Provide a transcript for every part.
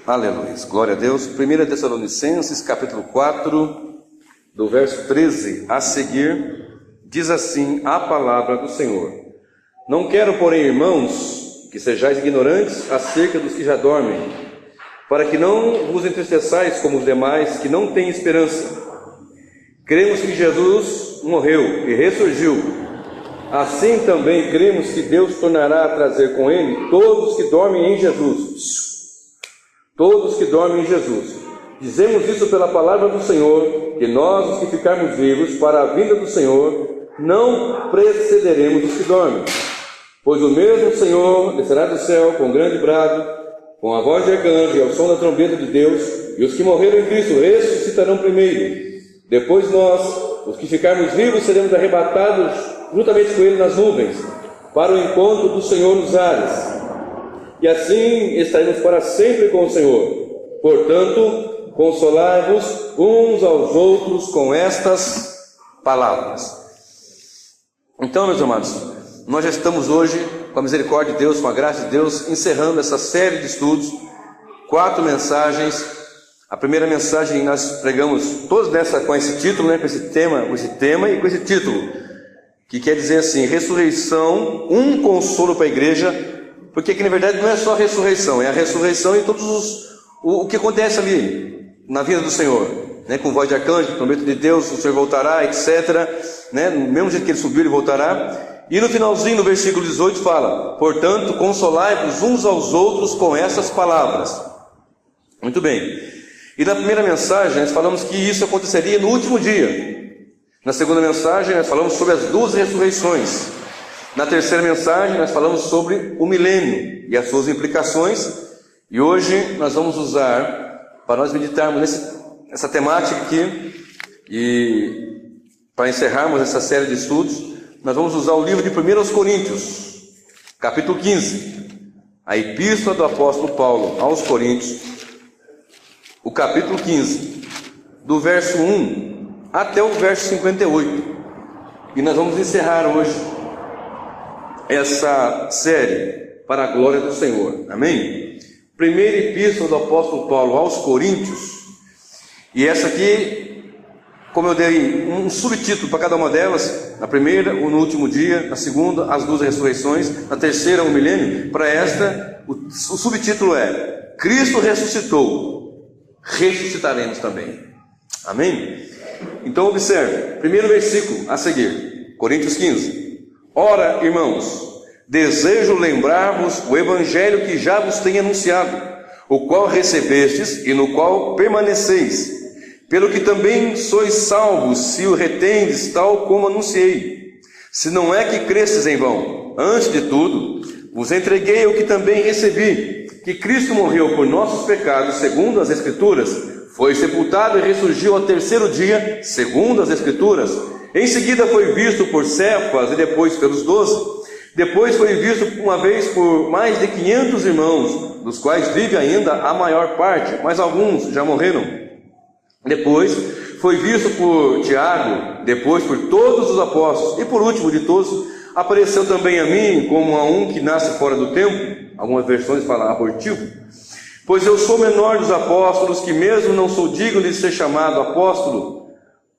Aleluia, glória a Deus. 1 Tessalonicenses, capítulo 4, do verso 13 a seguir, diz assim a palavra do Senhor: Não quero, porém, irmãos, que sejais ignorantes acerca dos que já dormem, para que não vos entristeçais como os demais, que não têm esperança. Cremos que Jesus morreu e ressurgiu. Assim também cremos que Deus tornará a trazer com Ele todos que dormem em Jesus. Todos que dormem em Jesus. Dizemos isso pela palavra do Senhor, que nós, os que ficarmos vivos para a vinda do Senhor, não precederemos os que dormem. Pois o mesmo Senhor descerá do céu com grande brado, com a voz de arcanjo e ao som da trombeta de Deus, e os que morreram em Cristo ressuscitarão primeiro. Depois nós, os que ficarmos vivos, seremos arrebatados juntamente com Ele nas nuvens, para o encontro do Senhor nos ares. E assim estaremos para sempre com o Senhor. Portanto, consolai-vos uns aos outros com estas palavras. Então, meus amados, nós já estamos hoje, com a misericórdia de Deus, com a graça de Deus, encerrando essa série de estudos, 4 mensagens. A primeira mensagem nós pregamos todos com esse título, com esse tema e com esse título, que quer dizer assim: ressurreição, um consolo para a igreja. Porque aqui na verdade não é só a ressurreição, é a ressurreição em todos o que acontece ali na vida do Senhor, com voz de arcanjo, trombeta de Deus, o Senhor voltará, etc. No mesmo jeito que ele subiu, ele voltará. E no finalzinho, no versículo 18, fala: portanto, consolai-vos uns aos outros com essas palavras. Muito bem. E na primeira mensagem nós falamos que isso aconteceria no último dia. Na segunda mensagem nós falamos sobre as 2 ressurreições. Na terceira mensagem nós falamos sobre o milênio e as suas implicações. E hoje nós vamos usar, para nós meditarmos nessa temática aqui, e para encerrarmos essa série de estudos, nós vamos usar o livro de 1 Coríntios, capítulo 15, a epístola do apóstolo Paulo aos Coríntios, o capítulo 15, do verso 1 até o verso 58. E nós vamos encerrar hoje essa série para a glória do Senhor. Amém? Primeira epístola do apóstolo Paulo aos Coríntios. E essa aqui, como eu dei um subtítulo para cada uma delas: na primeira, o no último dia; na segunda, as 2 ressurreições; na terceira, o milênio. Para esta, o subtítulo é: Cristo ressuscitou, ressuscitaremos também. Amém? Então observe, primeiro versículo a seguir, Coríntios 15. Ora, irmãos, desejo lembrar-vos o evangelho que já vos tenho anunciado, o qual recebestes e no qual permaneceis, pelo que também sois salvos, se o retendes tal como anunciei. Se não é que cresces em vão. Antes de tudo, vos entreguei o que também recebi, que Cristo morreu por nossos pecados, segundo as Escrituras, foi sepultado e ressurgiu ao 3º dia, segundo as Escrituras. Em seguida foi visto por Cefas e depois pelos 12. Depois foi visto uma vez por mais de 500 irmãos, dos quais vive ainda a maior parte, mas alguns já morreram. Depois foi visto por Tiago, depois por todos os apóstolos, e por último de todos, apareceu também a mim, como a um que nasce fora do tempo. Algumas versões falam abortivo. Pois eu sou menor dos apóstolos, que mesmo não sou digno de ser chamado apóstolo,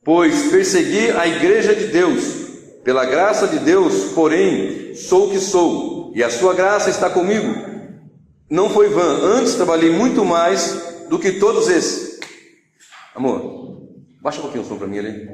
pois persegui a igreja de Deus. Pela graça de Deus, porém, sou o que sou, e a sua graça está comigo. Não foi vã, antes trabalhei muito mais do que todos esses. Amor, baixa um pouquinho o som para mim ali.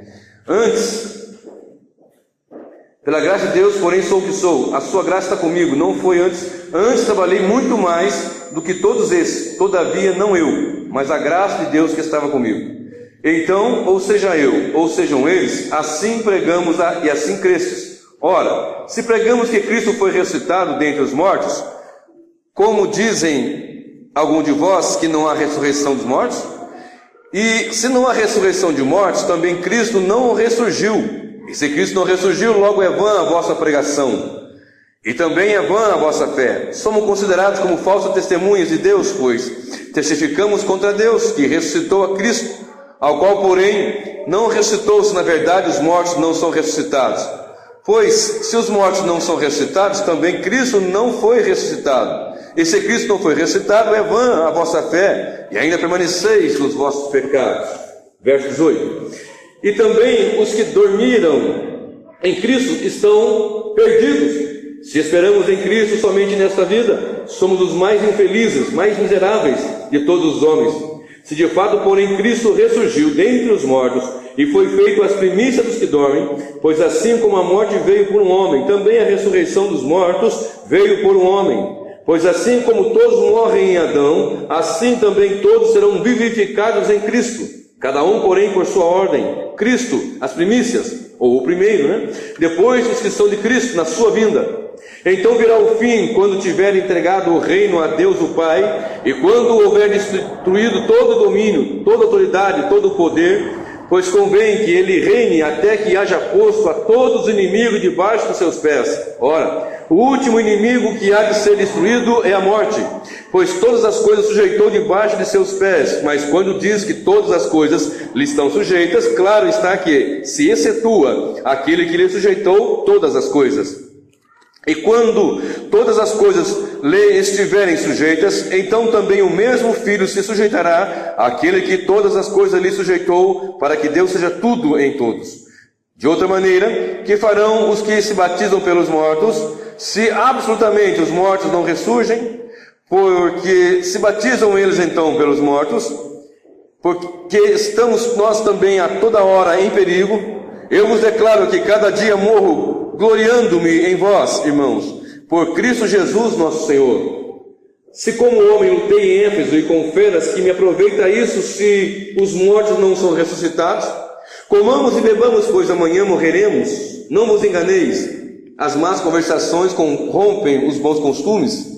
Pela graça de Deus, porém, sou o que sou, a sua graça está comigo. Não foi antes trabalhei muito mais do que todos esses. Todavia, não eu, mas a graça de Deus que estava comigo. Então, ou seja eu, ou sejam eles, assim pregamos e assim cresces. Ora, se pregamos que Cristo foi ressuscitado dentre os mortos, como dizem alguns de vós que não há ressurreição dos mortos? E se não há ressurreição de mortos, também Cristo não ressurgiu. E se Cristo não ressurgiu, logo é vã a vossa pregação, e também é vã a vossa fé. Somos considerados como falsas testemunhas de Deus, pois testificamos contra Deus, que ressuscitou a Cristo, ao qual, porém, não ressuscitou, se na verdade os mortos não são ressuscitados. Pois, se os mortos não são ressuscitados, também Cristo não foi ressuscitado. E se Cristo não foi ressuscitado, é vã a vossa fé, e ainda permaneceis nos vossos pecados. Verso 18. E também os que dormiram em Cristo estão perdidos. Se esperamos em Cristo somente nesta vida, somos os mais infelizes, mais miseráveis de todos os homens. Se de fato, porém, Cristo ressurgiu dentre os mortos, e foi feito as primícias dos que dormem, pois assim como a morte veio por um homem, também a ressurreição dos mortos veio por um homem. Pois assim como todos morrem em Adão, assim também todos serão vivificados em Cristo, cada um, porém, por sua ordem. Cristo, as primícias, ou o primeiro, Depois os que são de Cristo, na sua vinda. Então virá o fim, quando tiver entregado o reino a Deus o Pai, e quando houver destruído todo o domínio, toda a autoridade, todo o poder, pois convém que ele reine até que haja posto a todos os inimigos debaixo dos seus pés. Ora, o último inimigo que há de ser destruído é a morte, pois todas as coisas sujeitou debaixo de seus pés. Mas quando diz que todas as coisas lhe estão sujeitas, claro está que se excetua aquele que lhe sujeitou todas as coisas. E quando todas as coisas lhe estiverem sujeitas, então também o mesmo Filho se sujeitará àquele que todas as coisas lhe sujeitou, para que Deus seja tudo em todos. De outra maneira, que farão os que se batizam pelos mortos, se absolutamente os mortos não ressurgem? Porque se batizam eles então pelos mortos, porque estamos nós também a toda hora em perigo. Eu vos declaro que cada dia morro gloriando-me em vós, irmãos, por Cristo Jesus nosso Senhor. Se como homem lutei em Éfeso e com feras, que me aproveita isso se os mortos não são ressuscitados? Comamos e bebamos, pois amanhã morreremos. Não vos enganeis, as más conversações corrompem os bons costumes.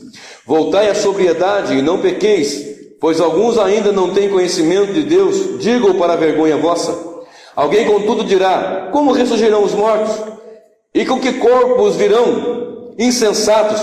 Voltai à sobriedade e não pequeis, pois alguns ainda não têm conhecimento de Deus. Digo para a vergonha vossa. Alguém contudo dirá: como ressurgirão os mortos? E com que corpos virão? Insensatos!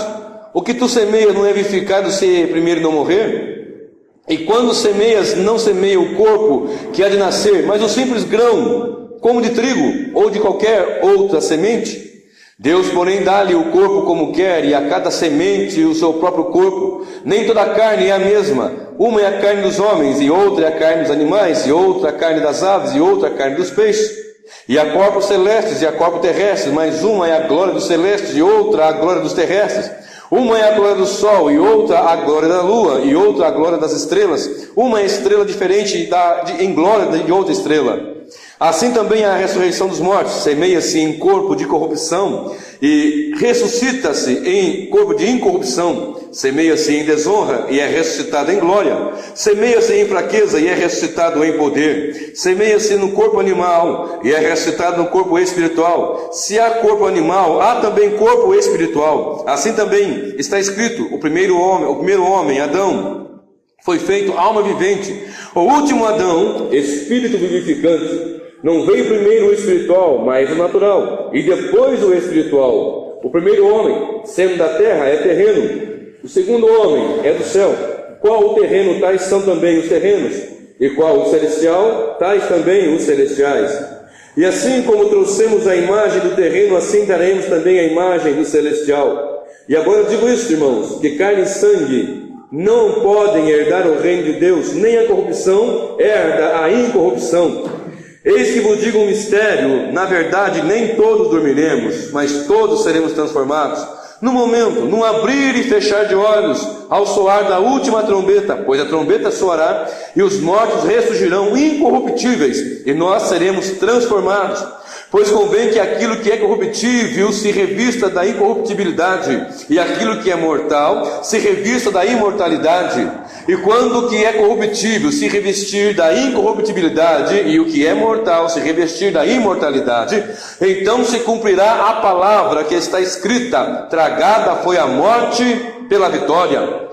O que tu semeias não é vivificado se primeiro não morrer? E quando semeias, não semeia o corpo que há de nascer, mas o simples grão, como de trigo, ou de qualquer outra semente? Deus, porém, dá-lhe o corpo como quer, e a cada semente o seu próprio corpo. Nem toda a carne é a mesma. Uma é a carne dos homens, e outra é a carne dos animais, e outra a carne das aves, e outra a carne dos peixes. E há corpos celestes e há corpos terrestres, mas uma é a glória dos celestes e outra a glória dos terrestres. Uma é a glória do sol e outra a glória da lua e outra a glória das estrelas. Uma é estrela diferente em glória de outra estrela. Assim também a ressurreição dos mortos, semeia-se em corpo de corrupção e ressuscita-se em corpo de incorrupção. Semeia-se em desonra e é ressuscitado em glória. Semeia-se em fraqueza e é ressuscitado em poder. Semeia-se no corpo animal e é ressuscitado no corpo espiritual. Se há corpo animal, há também corpo espiritual. Assim também está escrito: o primeiro homem, Adão, foi feito alma vivente. O último Adão, espírito vivificante. Não veio primeiro o espiritual, mas o natural, e depois o espiritual. O primeiro homem, sendo da terra, é terreno. O segundo homem é do céu. Qual o terreno, tais são também os terrenos. E qual o celestial, tais também os celestiais. E assim como trouxemos a imagem do terreno, assim daremos também a imagem do celestial. E agora eu digo isso, irmãos, que carne e sangue não podem herdar o reino de Deus, nem a corrupção herda a incorrupção. Eis que vos digo um mistério: na verdade nem todos dormiremos, mas todos seremos transformados, no momento, num abrir e fechar de olhos, ao soar da última trombeta, pois a trombeta soará, e os mortos ressurgirão incorruptíveis, e nós seremos transformados. Pois convém que aquilo que é corruptível se revista da incorruptibilidade, e aquilo que é mortal se revista da imortalidade. E quando o que é corruptível se revestir da incorruptibilidade, e o que é mortal se revestir da imortalidade, então se cumprirá a palavra que está escrita: tragada foi a morte pela vitória.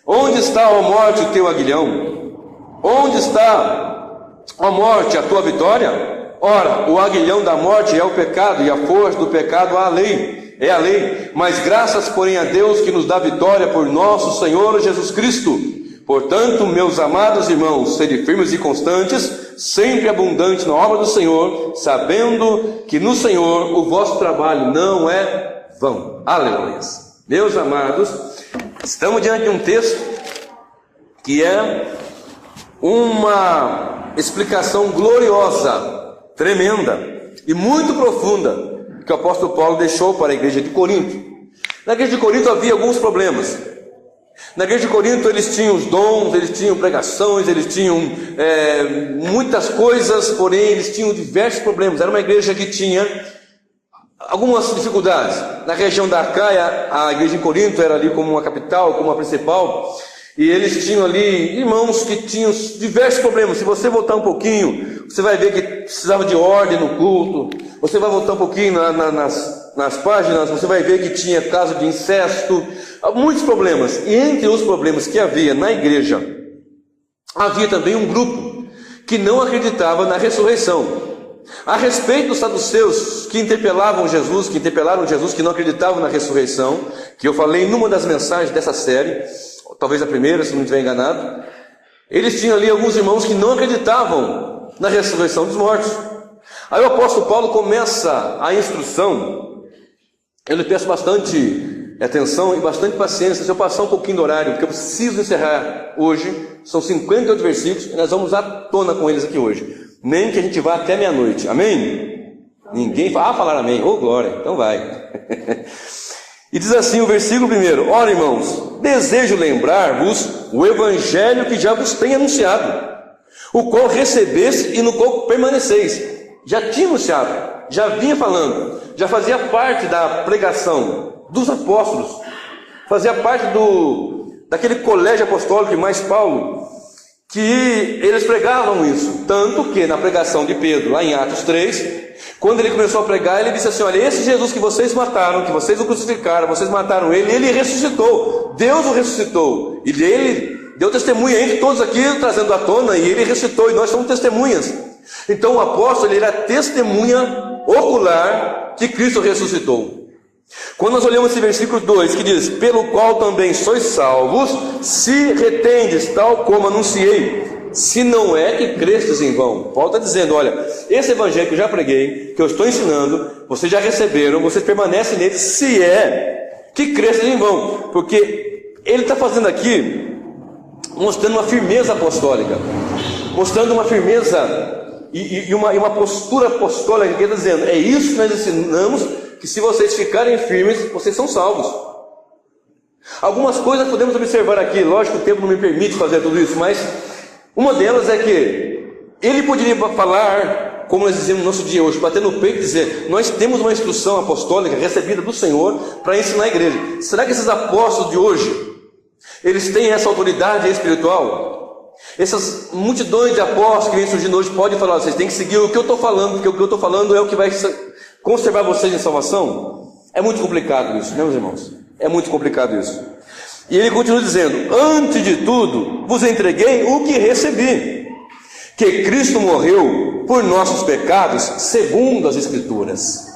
Onde está, ó morte, o teu aguilhão? Onde está, ó morte, a tua vitória? Ora, o aguilhão da morte é o pecado, e a força do pecado é a lei. Mas graças, porém, a Deus que nos dá vitória por nosso Senhor Jesus Cristo. Portanto, meus amados irmãos, sede firmes e constantes, sempre abundantes na obra do Senhor, sabendo que no Senhor o vosso trabalho não é vão. Aleluia. Meus amados, estamos diante de um texto que é uma explicação gloriosa, tremenda e muito profunda que o apóstolo Paulo deixou para a igreja de Corinto. Na igreja de Corinto havia alguns problemas. Na igreja de Corinto eles tinham os dons, eles tinham pregações, eles tinham muitas coisas, porém eles tinham diversos problemas. Era uma igreja que tinha algumas dificuldades. Na região da Acaia, a igreja de Corinto era ali como uma capital, como uma principal, e eles tinham ali irmãos que tinham diversos problemas. Se você voltar um pouquinho, você vai ver que precisava de ordem no culto. Você vai voltar um pouquinho nas páginas, você vai ver que tinha caso de incesto, muitos problemas. E entre os problemas que havia na igreja, havia também um grupo que não acreditava na ressurreição. A respeito dos saduceus que interpelaram Jesus, que não acreditavam na ressurreição, que eu falei numa das mensagens dessa série, talvez a primeira, se não estiver enganado, eles tinham ali alguns irmãos que não acreditavam na ressurreição dos mortos. Aí o apóstolo Paulo começa a instrução. Eu lhe peço bastante atenção e bastante paciência se eu passar um pouquinho do horário, porque eu preciso encerrar hoje. São 58 versículos e nós vamos à tona com eles aqui hoje. Nem que a gente vá até meia-noite, amém? Ninguém falar amém, ô glória, então vai. E diz assim o versículo 1: Ora, irmãos, desejo lembrar-vos o evangelho que já vos tenho anunciado, o qual recebeste e no qual permaneceis. Já tinha anunciado, já vinha falando, já fazia parte da pregação dos apóstolos, fazia parte daquele colégio apostólico e mais Paulo, que eles pregavam isso. Tanto que na pregação de Pedro, lá em Atos 3, quando ele começou a pregar, ele disse assim: olha, esse Jesus que vocês mataram, que vocês o crucificaram, vocês mataram ele ressuscitou, Deus o ressuscitou, e ele deu testemunha entre todos aqui, trazendo à tona, e ele ressuscitou, e nós somos testemunhas. Então o apóstolo, ele era testemunha ocular que Cristo ressuscitou. Quando nós olhamos esse versículo 2, que diz: pelo qual também sois salvos, se retendes, tal como anunciei, se não é que crestes em vão. Paulo está dizendo: olha, esse evangelho que eu já preguei, que eu estou ensinando, vocês já receberam, vocês permanecem nele, se é que crestes em vão. Porque ele está fazendo aqui, mostrando uma firmeza apostólica, mostrando uma firmeza e uma postura apostólica, que ele está dizendo: é isso que nós ensinamos, que se vocês ficarem firmes, vocês são salvos. Algumas coisas podemos observar aqui, lógico que o tempo não me permite fazer tudo isso, mas uma delas é que ele poderia falar, como nós dizemos no nosso dia hoje, bater no peito e dizer: nós temos uma instrução apostólica recebida do Senhor para ensinar a igreja. Será que esses apóstolos de hoje, eles têm essa autoridade espiritual? Essas multidões de apóstolos que vêm surgindo hoje podem falar: vocês têm que seguir o que eu estou falando, porque o que eu estou falando é o que vai conservar vocês em salvação? É muito complicado isso, né, meus irmãos? É muito complicado isso. E ele continua dizendo: antes de tudo vos entreguei o que recebi, que Cristo morreu por nossos pecados segundo as Escrituras,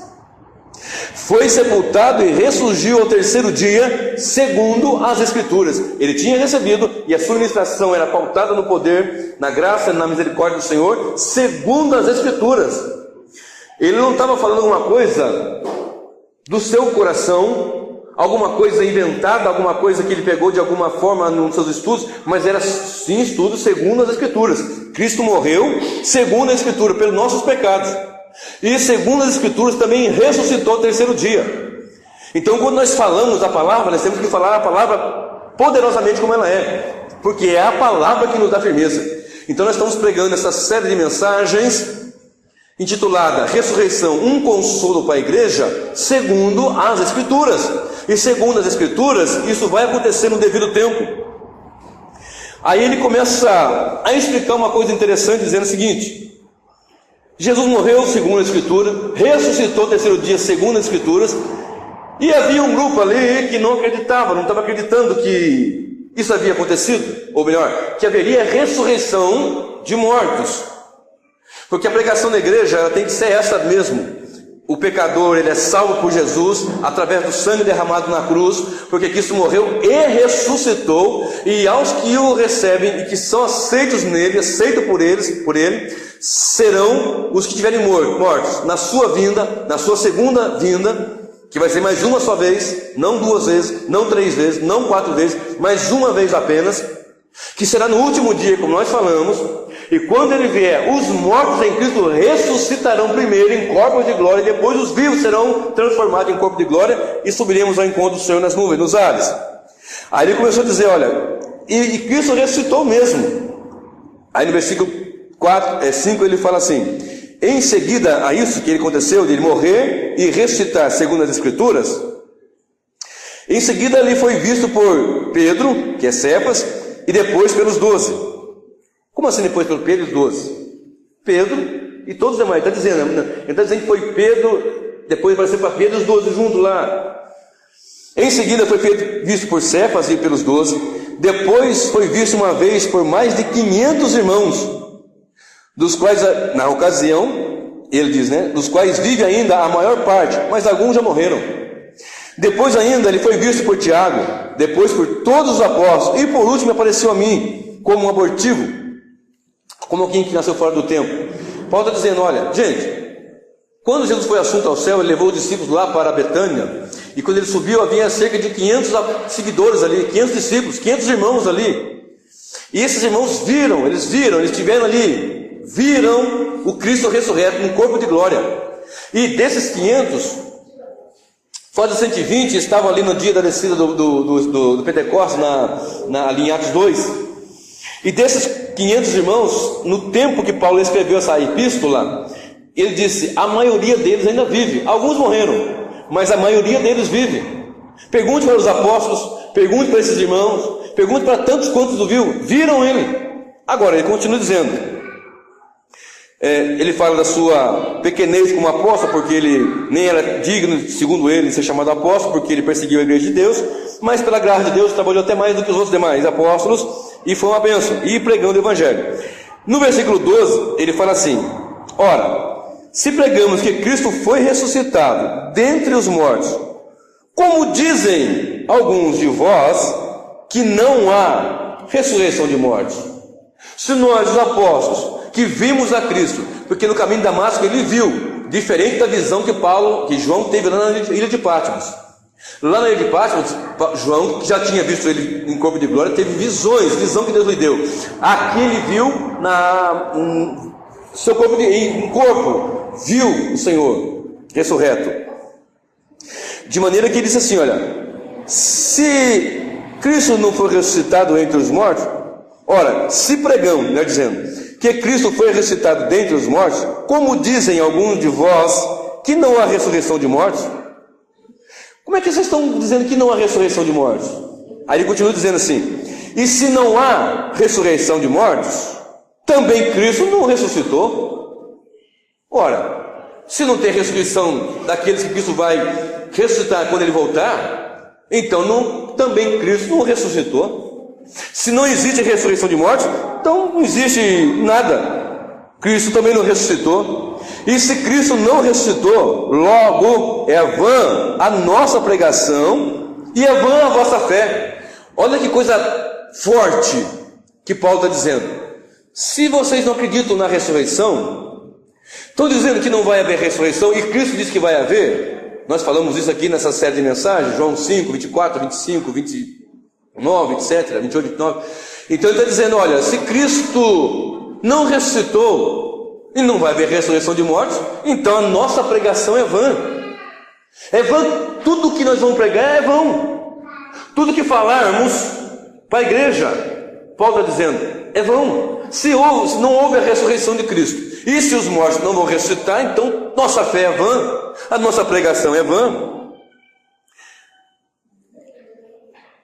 foi sepultado e ressurgiu ao terceiro dia segundo as Escrituras. Ele tinha recebido, e a sua ministração era pautada no poder, na graça e na misericórdia do Senhor, segundo as Escrituras. Ele não estava falando alguma coisa do seu coração, alguma coisa inventada, alguma coisa que ele pegou de alguma forma nos seus estudos, mas era sim estudo segundo as Escrituras. Cristo morreu segundo a Escritura, pelos nossos pecados, e segundo as Escrituras também ressuscitou ao terceiro dia. Então, quando nós falamos a palavra, nós temos que falar a palavra poderosamente como ela é, porque é a palavra que nos dá firmeza. Então nós estamos pregando essa série de mensagens intitulada Ressurreição, um consolo para a igreja, segundo as Escrituras. E segundo as Escrituras, isso vai acontecer no devido tempo. Aí ele começa a explicar uma coisa interessante, dizendo o seguinte: Jesus morreu segundo a Escritura, ressuscitou no terceiro dia segundo as Escrituras, e havia um grupo ali que não acreditava, não estava acreditando que isso havia acontecido, ou melhor, que haveria ressurreição de mortos. Porque a pregação da igreja ela tem que ser essa mesmo. O pecador, ele é salvo por Jesus, através do sangue derramado na cruz, porque Cristo morreu e ressuscitou, e aos que o recebem, e que são aceitos nele, aceitos por ele, serão os que tiverem mortos, na sua vinda, na sua segunda vinda, que vai ser mais uma só vez, não 2 vezes, não 3 vezes, não 4 vezes, mas uma vez apenas, que será no último dia, como nós falamos, e quando ele vier, os mortos em Cristo ressuscitarão primeiro em corpos de glória, e depois os vivos serão transformados em corpo de glória, e subiremos ao encontro do Senhor nas nuvens, nos ares. Aí ele começou a dizer, olha, e Cristo ressuscitou mesmo. Aí no versículo 5 ele fala assim: em seguida a isso que ele aconteceu, de ele morrer e ressuscitar segundo as Escrituras, em seguida ele foi visto por Pedro, que é Cefas, e depois pelos 12. Como assim depois pelo Pedro e os 12? Pedro e todos os demais. Ele está dizendo que foi Pedro, depois apareceu para Pedro e os 12 juntos lá. Em seguida foi visto por Cefas e pelos 12. Depois foi visto uma vez por mais de 500 irmãos, dos quais, na ocasião, ele diz, dos quais vive ainda a maior parte, mas alguns já morreram. Depois ainda ele foi visto por Tiago, depois por todos os apóstolos, e por último apareceu a mim, como um abortivo, como alguém que nasceu fora do tempo. Paulo está dizendo, olha, gente, quando Jesus foi assunto ao céu, ele levou os discípulos lá para Betânia, e quando ele subiu havia cerca de 500 seguidores ali, 500 discípulos, 500 irmãos ali, e esses irmãos eles estiveram ali, viram o Cristo ressurreto no corpo de glória, e desses 500, fora dos 120 estavam ali no dia da descida do Pentecostes, ali em Atos 2, e desses 500 irmãos, no tempo que Paulo escreveu essa epístola, ele disse, a maioria deles ainda vive, alguns morreram, mas a maioria deles vive. Pergunte para os apóstolos, pergunte para esses irmãos, pergunte para tantos quantos viram ele. Agora, ele continua dizendo, ele fala da sua pequenez como apóstolo, porque ele nem era digno, segundo ele, de ser chamado apóstolo, porque ele perseguiu a igreja de Deus, mas pela graça de Deus trabalhou até mais do que os outros demais apóstolos, e foi uma bênção, e pregando o evangelho. No versículo 12, ele fala assim, ora, se pregamos que Cristo foi ressuscitado dentre os mortos, como dizem alguns de vós que não há ressurreição de mortos? Se nós, os apóstolos, que vimos a Cristo, porque no caminho de Damasco ele viu, diferente da visão que João teve lá na ilha de Patmos. Lá na ilha de Patmos, João, que já tinha visto ele em corpo de glória, teve visão que Deus lhe deu. Aqui ele viu seu corpo em corpo, viu o Senhor ressurreto. De maneira que ele disse assim, olha, se Cristo não foi ressuscitado entre os mortos, ora, se pregamos, dizendo, que Cristo foi ressuscitado dentre os mortos, como dizem alguns de vós que não há ressurreição de mortos? Como é que vocês estão dizendo que não há ressurreição de mortos? Aí ele continua dizendo assim, e se não há ressurreição de mortos, também Cristo não ressuscitou? Ora, se não tem ressurreição daqueles que Cristo vai ressuscitar quando ele voltar, então também Cristo não ressuscitou. Se não existe ressurreição de mortos, então não existe nada. Cristo também não ressuscitou. E se Cristo não ressuscitou, logo é vã a nossa pregação e é vã a vossa fé. Olha que coisa forte que Paulo está dizendo. Se vocês não acreditam na ressurreição, estão dizendo que não vai haver ressurreição e Cristo diz que vai haver. Nós falamos isso aqui nessa série de mensagens, João 5, 24, 25, 29, etc, 28, 29. Então ele está dizendo, olha, se Cristo não ressuscitou e não vai haver ressurreição de mortos, então a nossa pregação é vã. É vã, tudo que nós vamos pregar é vão. Tudo que falarmos para a igreja, Paulo está dizendo, é vão. Se não houve a ressurreição de Cristo, e se os mortos não vão ressuscitar, então nossa fé é vã, a nossa pregação é vã.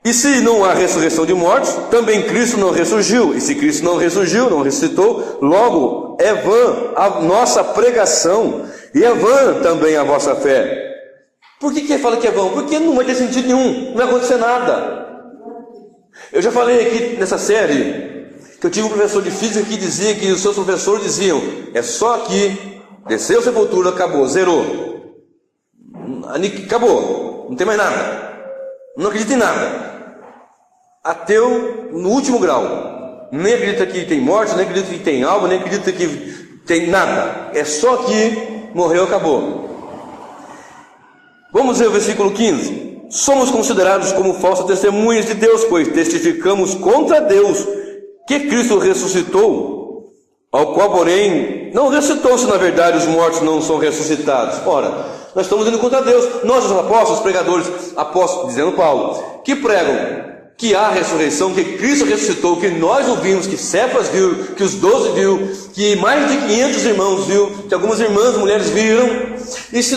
E se não há ressurreição de mortos, também Cristo não ressurgiu. E se Cristo não ressurgiu, não ressuscitou, logo é vã a nossa pregação, e é vã também a vossa fé. Por que ele fala que é vão? Porque não vai ter sentido nenhum, não vai acontecer nada. Eu já falei aqui nessa série que eu tive um professor de física que dizia que os seus professores diziam, é só aqui, desceu a sepultura, acabou, zerou, acabou, não tem mais nada, não acredita em nada. Ateu no último grau, nem acredita que tem morte, nem acredita que tem alma, nem acredita que tem nada, é só que morreu, acabou. Vamos ver o versículo 15. Somos considerados como falsas testemunhas de Deus, pois testificamos contra Deus que Cristo ressuscitou, ao qual, porém, não ressuscitou, se na verdade os mortos não são ressuscitados. Ora, nós estamos indo contra Deus. Nós, os apóstolos, pregadores, apóstolos, dizendo Paulo, que pregam que há ressurreição, que Cristo ressuscitou, que nós ouvimos, que Cefas viu, que os 12 viu, que mais de 500 irmãos viu, que algumas irmãs, mulheres viram. E se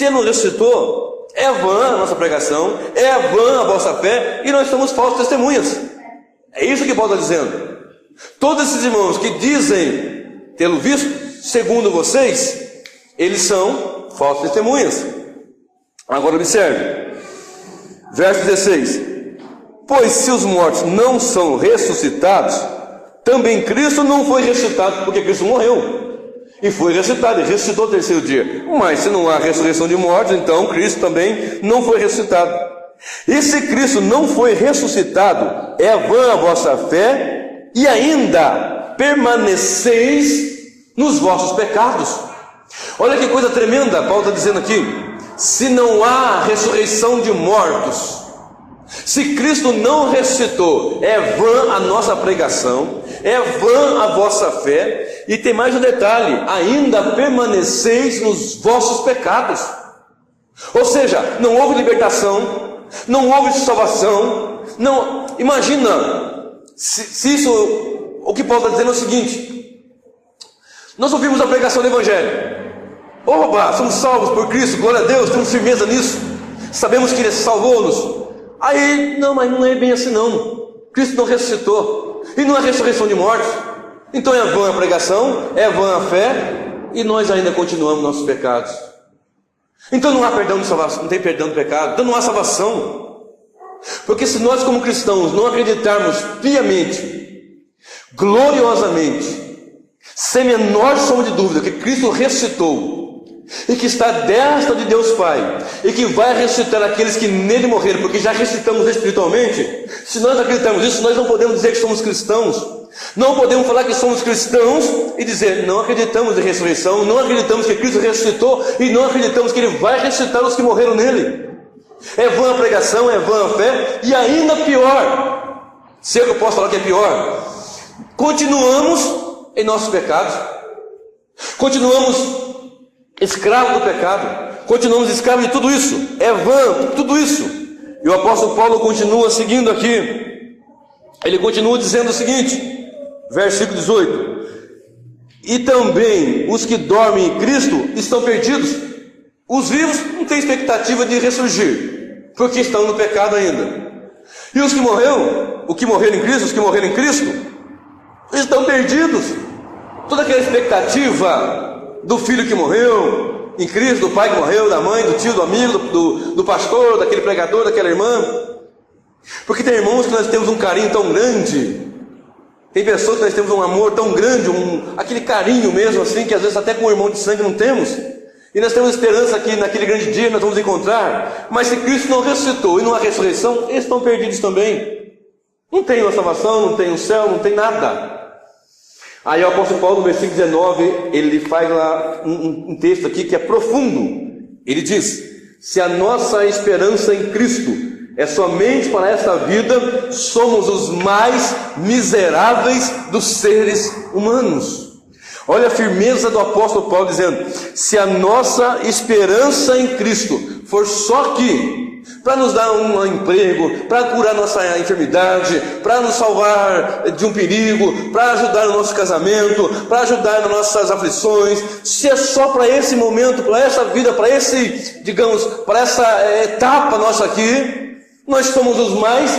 ele não ressuscitou, é vã a nossa pregação, é vã a vossa fé, e nós somos falsas testemunhas. É isso que Paulo está dizendo. Todos esses irmãos que dizem tê-lo visto, segundo vocês, eles são falsas testemunhas. Agora observe, verso 16. Pois se os mortos não são ressuscitados, também Cristo não foi ressuscitado, porque Cristo morreu e foi ressuscitado, e ressuscitou no terceiro dia. Mas se não há ressurreição de mortos, então Cristo também não foi ressuscitado. E se Cristo não foi ressuscitado, é vã a vossa fé, e ainda permaneceis nos vossos pecados. Olha que coisa tremenda Paulo está dizendo aqui. Se não há ressurreição de mortos, se Cristo não ressuscitou, é vã a nossa pregação, é vã a vossa fé. E tem mais um detalhe: ainda permaneceis nos vossos pecados. Ou seja, não houve libertação, não houve salvação. Não, imagina se isso, o que Paulo está dizendo é o seguinte: nós ouvimos a pregação do Evangelho, oba, somos salvos por Cristo, glória a Deus, temos firmeza nisso, sabemos que Ele salvou-nos. Aí, não, mas não é bem assim não. Cristo não ressuscitou, e não há ressurreição de mortos. Então é vã a pregação, é vã a fé, e nós ainda continuamos nossos pecados. Então não há perdão de salvação, não tem perdão do pecado, então não há salvação. Porque se nós como cristãos não acreditarmos piamente, gloriosamente, sem menor sombra de dúvida, que Cristo ressuscitou, e que está à destra de Deus Pai, e que vai ressuscitar aqueles que nele morreram, porque já ressuscitamos espiritualmente. Se nós acreditamos nisso, nós não podemos dizer que somos cristãos, não podemos falar que somos cristãos e dizer, não acreditamos em ressurreição, não acreditamos que Cristo ressuscitou, e não acreditamos que Ele vai ressuscitar os que morreram nele. É vã a pregação, é vã a fé, e ainda pior, se eu posso falar que é pior, continuamos em nossos pecados, continuamos escravo do pecado, continuamos escravos de tudo isso, é vã tudo isso. E o apóstolo Paulo continua seguindo aqui, ele continua dizendo o seguinte, versículo 18: e também os que dormem em Cristo estão perdidos. Os vivos não têm expectativa de ressurgir, porque estão no pecado ainda. E os que morreram, os que morreram em Cristo, estão perdidos. Toda aquela expectativa do filho que morreu em Cristo, do pai que morreu, da mãe, do tio, do amigo, do pastor, daquele pregador, daquela irmã. Porque tem irmãos que nós temos um carinho tão grande, tem pessoas que nós temos um amor tão grande, aquele carinho mesmo assim, que às vezes até com o irmão de sangue não temos, e nós temos esperança que naquele grande dia nós vamos encontrar. Mas se Cristo não ressuscitou e não há ressurreição, eles estão perdidos também. Não tem uma salvação, não tem um céu, não tem nada. Aí o apóstolo Paulo, no versículo 19, ele faz lá um texto aqui que é profundo. Ele diz: se a nossa esperança em Cristo é somente para esta vida, somos os mais miseráveis dos seres humanos. Olha a firmeza do apóstolo Paulo dizendo: se a nossa esperança em Cristo for só aqui, para nos dar um emprego, para curar nossa enfermidade, para nos salvar de um perigo, para ajudar no nosso casamento, para ajudar nas nossas aflições, se é só para esse momento, para essa vida, para esse, digamos, para essa etapa nossa aqui, nós somos os mais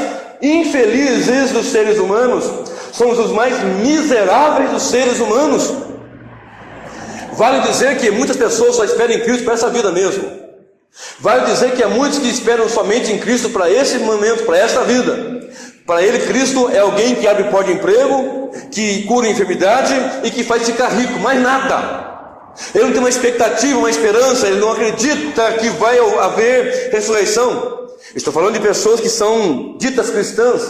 infelizes dos seres humanos, somos os mais miseráveis dos seres humanos. Vale dizer que muitas pessoas só esperam em Cristo para essa vida mesmo. Vale dizer que há muitos que esperam somente em Cristo para esse momento, para esta vida. Para ele, Cristo é alguém que abre porta de emprego, que cura a enfermidade e que faz ficar rico, mais nada. Ele não tem uma expectativa, uma esperança, ele não acredita que vai haver ressurreição. Estou falando de pessoas que são ditas cristãs,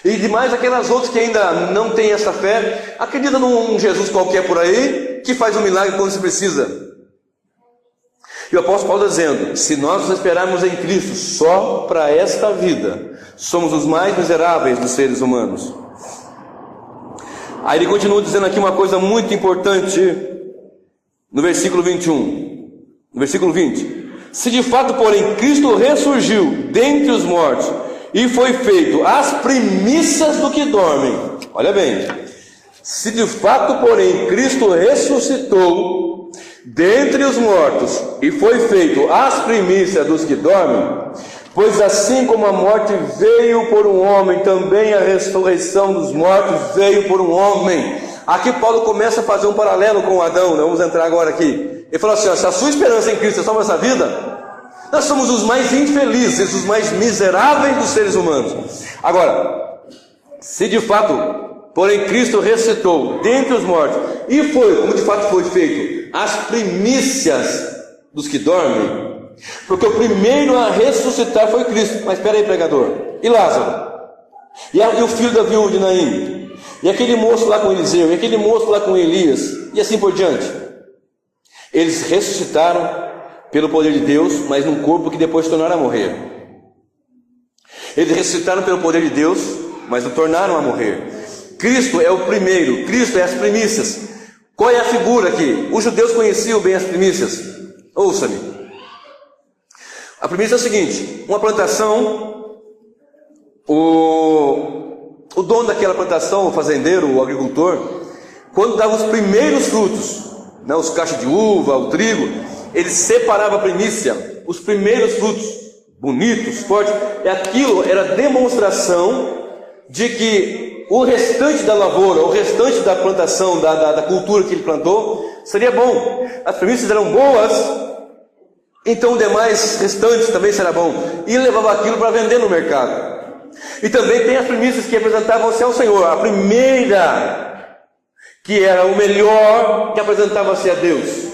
e demais aquelas outras que ainda não têm essa fé, acreditam num Jesus qualquer por aí, que faz um milagre quando se precisa. E o apóstolo Paulo está dizendo: se nós nos esperarmos em Cristo só para esta vida, somos os mais miseráveis dos seres humanos. Aí ele continua dizendo aqui uma coisa muito importante no versículo 21, no versículo 20: se de fato, porém, Cristo ressurgiu dentre os mortos e foi feito as primícias do que dormem. Olha bem, se de fato, porém, Cristo ressuscitou dentre os mortos e foi feito as primícias dos que dormem, pois assim como a morte veio por um homem, também a ressurreição dos mortos veio por um homem. Aqui Paulo começa a fazer um paralelo com Adão, né? Vamos entrar agora aqui. Ele falou assim: ó, se a sua esperança em Cristo é só nessa vida, nós somos os mais infelizes, os mais miseráveis dos seres humanos. Agora, se de fato, porém, Cristo ressuscitou dentre os mortos e foi, como de fato foi feito, as primícias dos que dormem, porque o primeiro a ressuscitar foi Cristo. Mas espera aí, pregador, e Lázaro? E o filho da viúva de Naim? E aquele moço lá com Eliseu? E aquele moço lá com Elias? E assim por diante. Eles ressuscitaram pelo poder de Deus, mas num corpo que depois se tornaram a morrer. Eles ressuscitaram pelo poder de Deus, mas não tornaram a morrer. Cristo é o primeiro, Cristo é as primícias. Qual é a figura aqui? Os judeus conheciam bem as primícias. Ouça-me. A primícia é o seguinte: uma plantação, o dono daquela plantação, o fazendeiro, o agricultor, quando dava os primeiros frutos, né, os cachos de uva, o trigo, ele separava a primícia, os primeiros frutos, bonitos, fortes, e aquilo era demonstração de que o restante da lavoura, o restante da plantação, da cultura que ele plantou, seria bom. As primícias eram boas, então o demais restantes também será bom. E ele levava aquilo para vender no mercado. E também tem as primícias que apresentavam-se ao Senhor. A primeira, que era o melhor, que apresentava-se a Deus.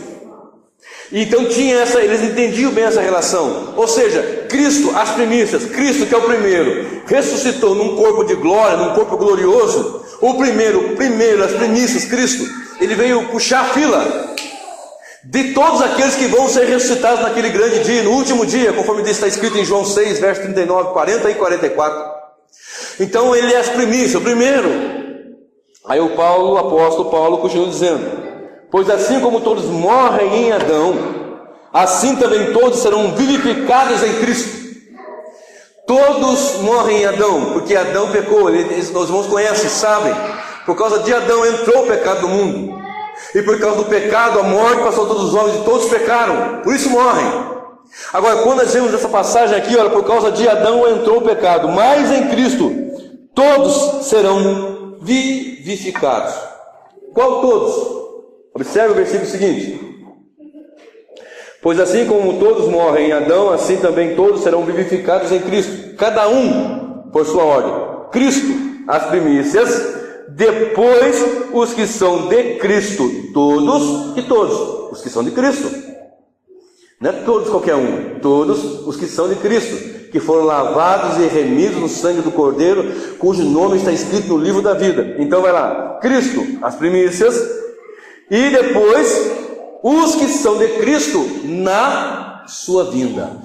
Então tinha eles entendiam bem essa relação. Ou seja, Cristo, as primícias, Cristo que é o primeiro, ressuscitou num corpo de glória, num corpo glorioso. O primeiro, as primícias, Cristo, ele veio puxar a fila de todos aqueles que vão ser ressuscitados naquele grande dia, no último dia, conforme está escrito em João 6, verso 39, 40 e 44. Então ele é as primícias, o primeiro. Aí o apóstolo Paulo continua dizendo: pois assim como todos morrem em Adão, assim também todos serão vivificados em Cristo. Todos morrem em Adão, porque Adão pecou. Os irmãos conhecem, sabem. Por causa de Adão entrou o pecado no mundo. E por causa do pecado, a morte passou a todos os homens, e todos pecaram, por isso morrem. Agora, quando nós vemos essa passagem aqui, olha, por causa de Adão entrou o pecado, mas em Cristo todos serão vivificados. Qual todos? Observe o versículo seguinte: pois assim como todos morrem em Adão, assim também todos serão vivificados em Cristo, cada um por sua ordem. Cristo, as primícias, depois os que são de Cristo, todos e todos, os que são de Cristo, não é todos qualquer um, todos os que são de Cristo, que foram lavados e remidos no sangue do Cordeiro, cujo nome está escrito no livro da vida. Então vai lá, Cristo, as primícias, e depois os que são de Cristo na sua vinda.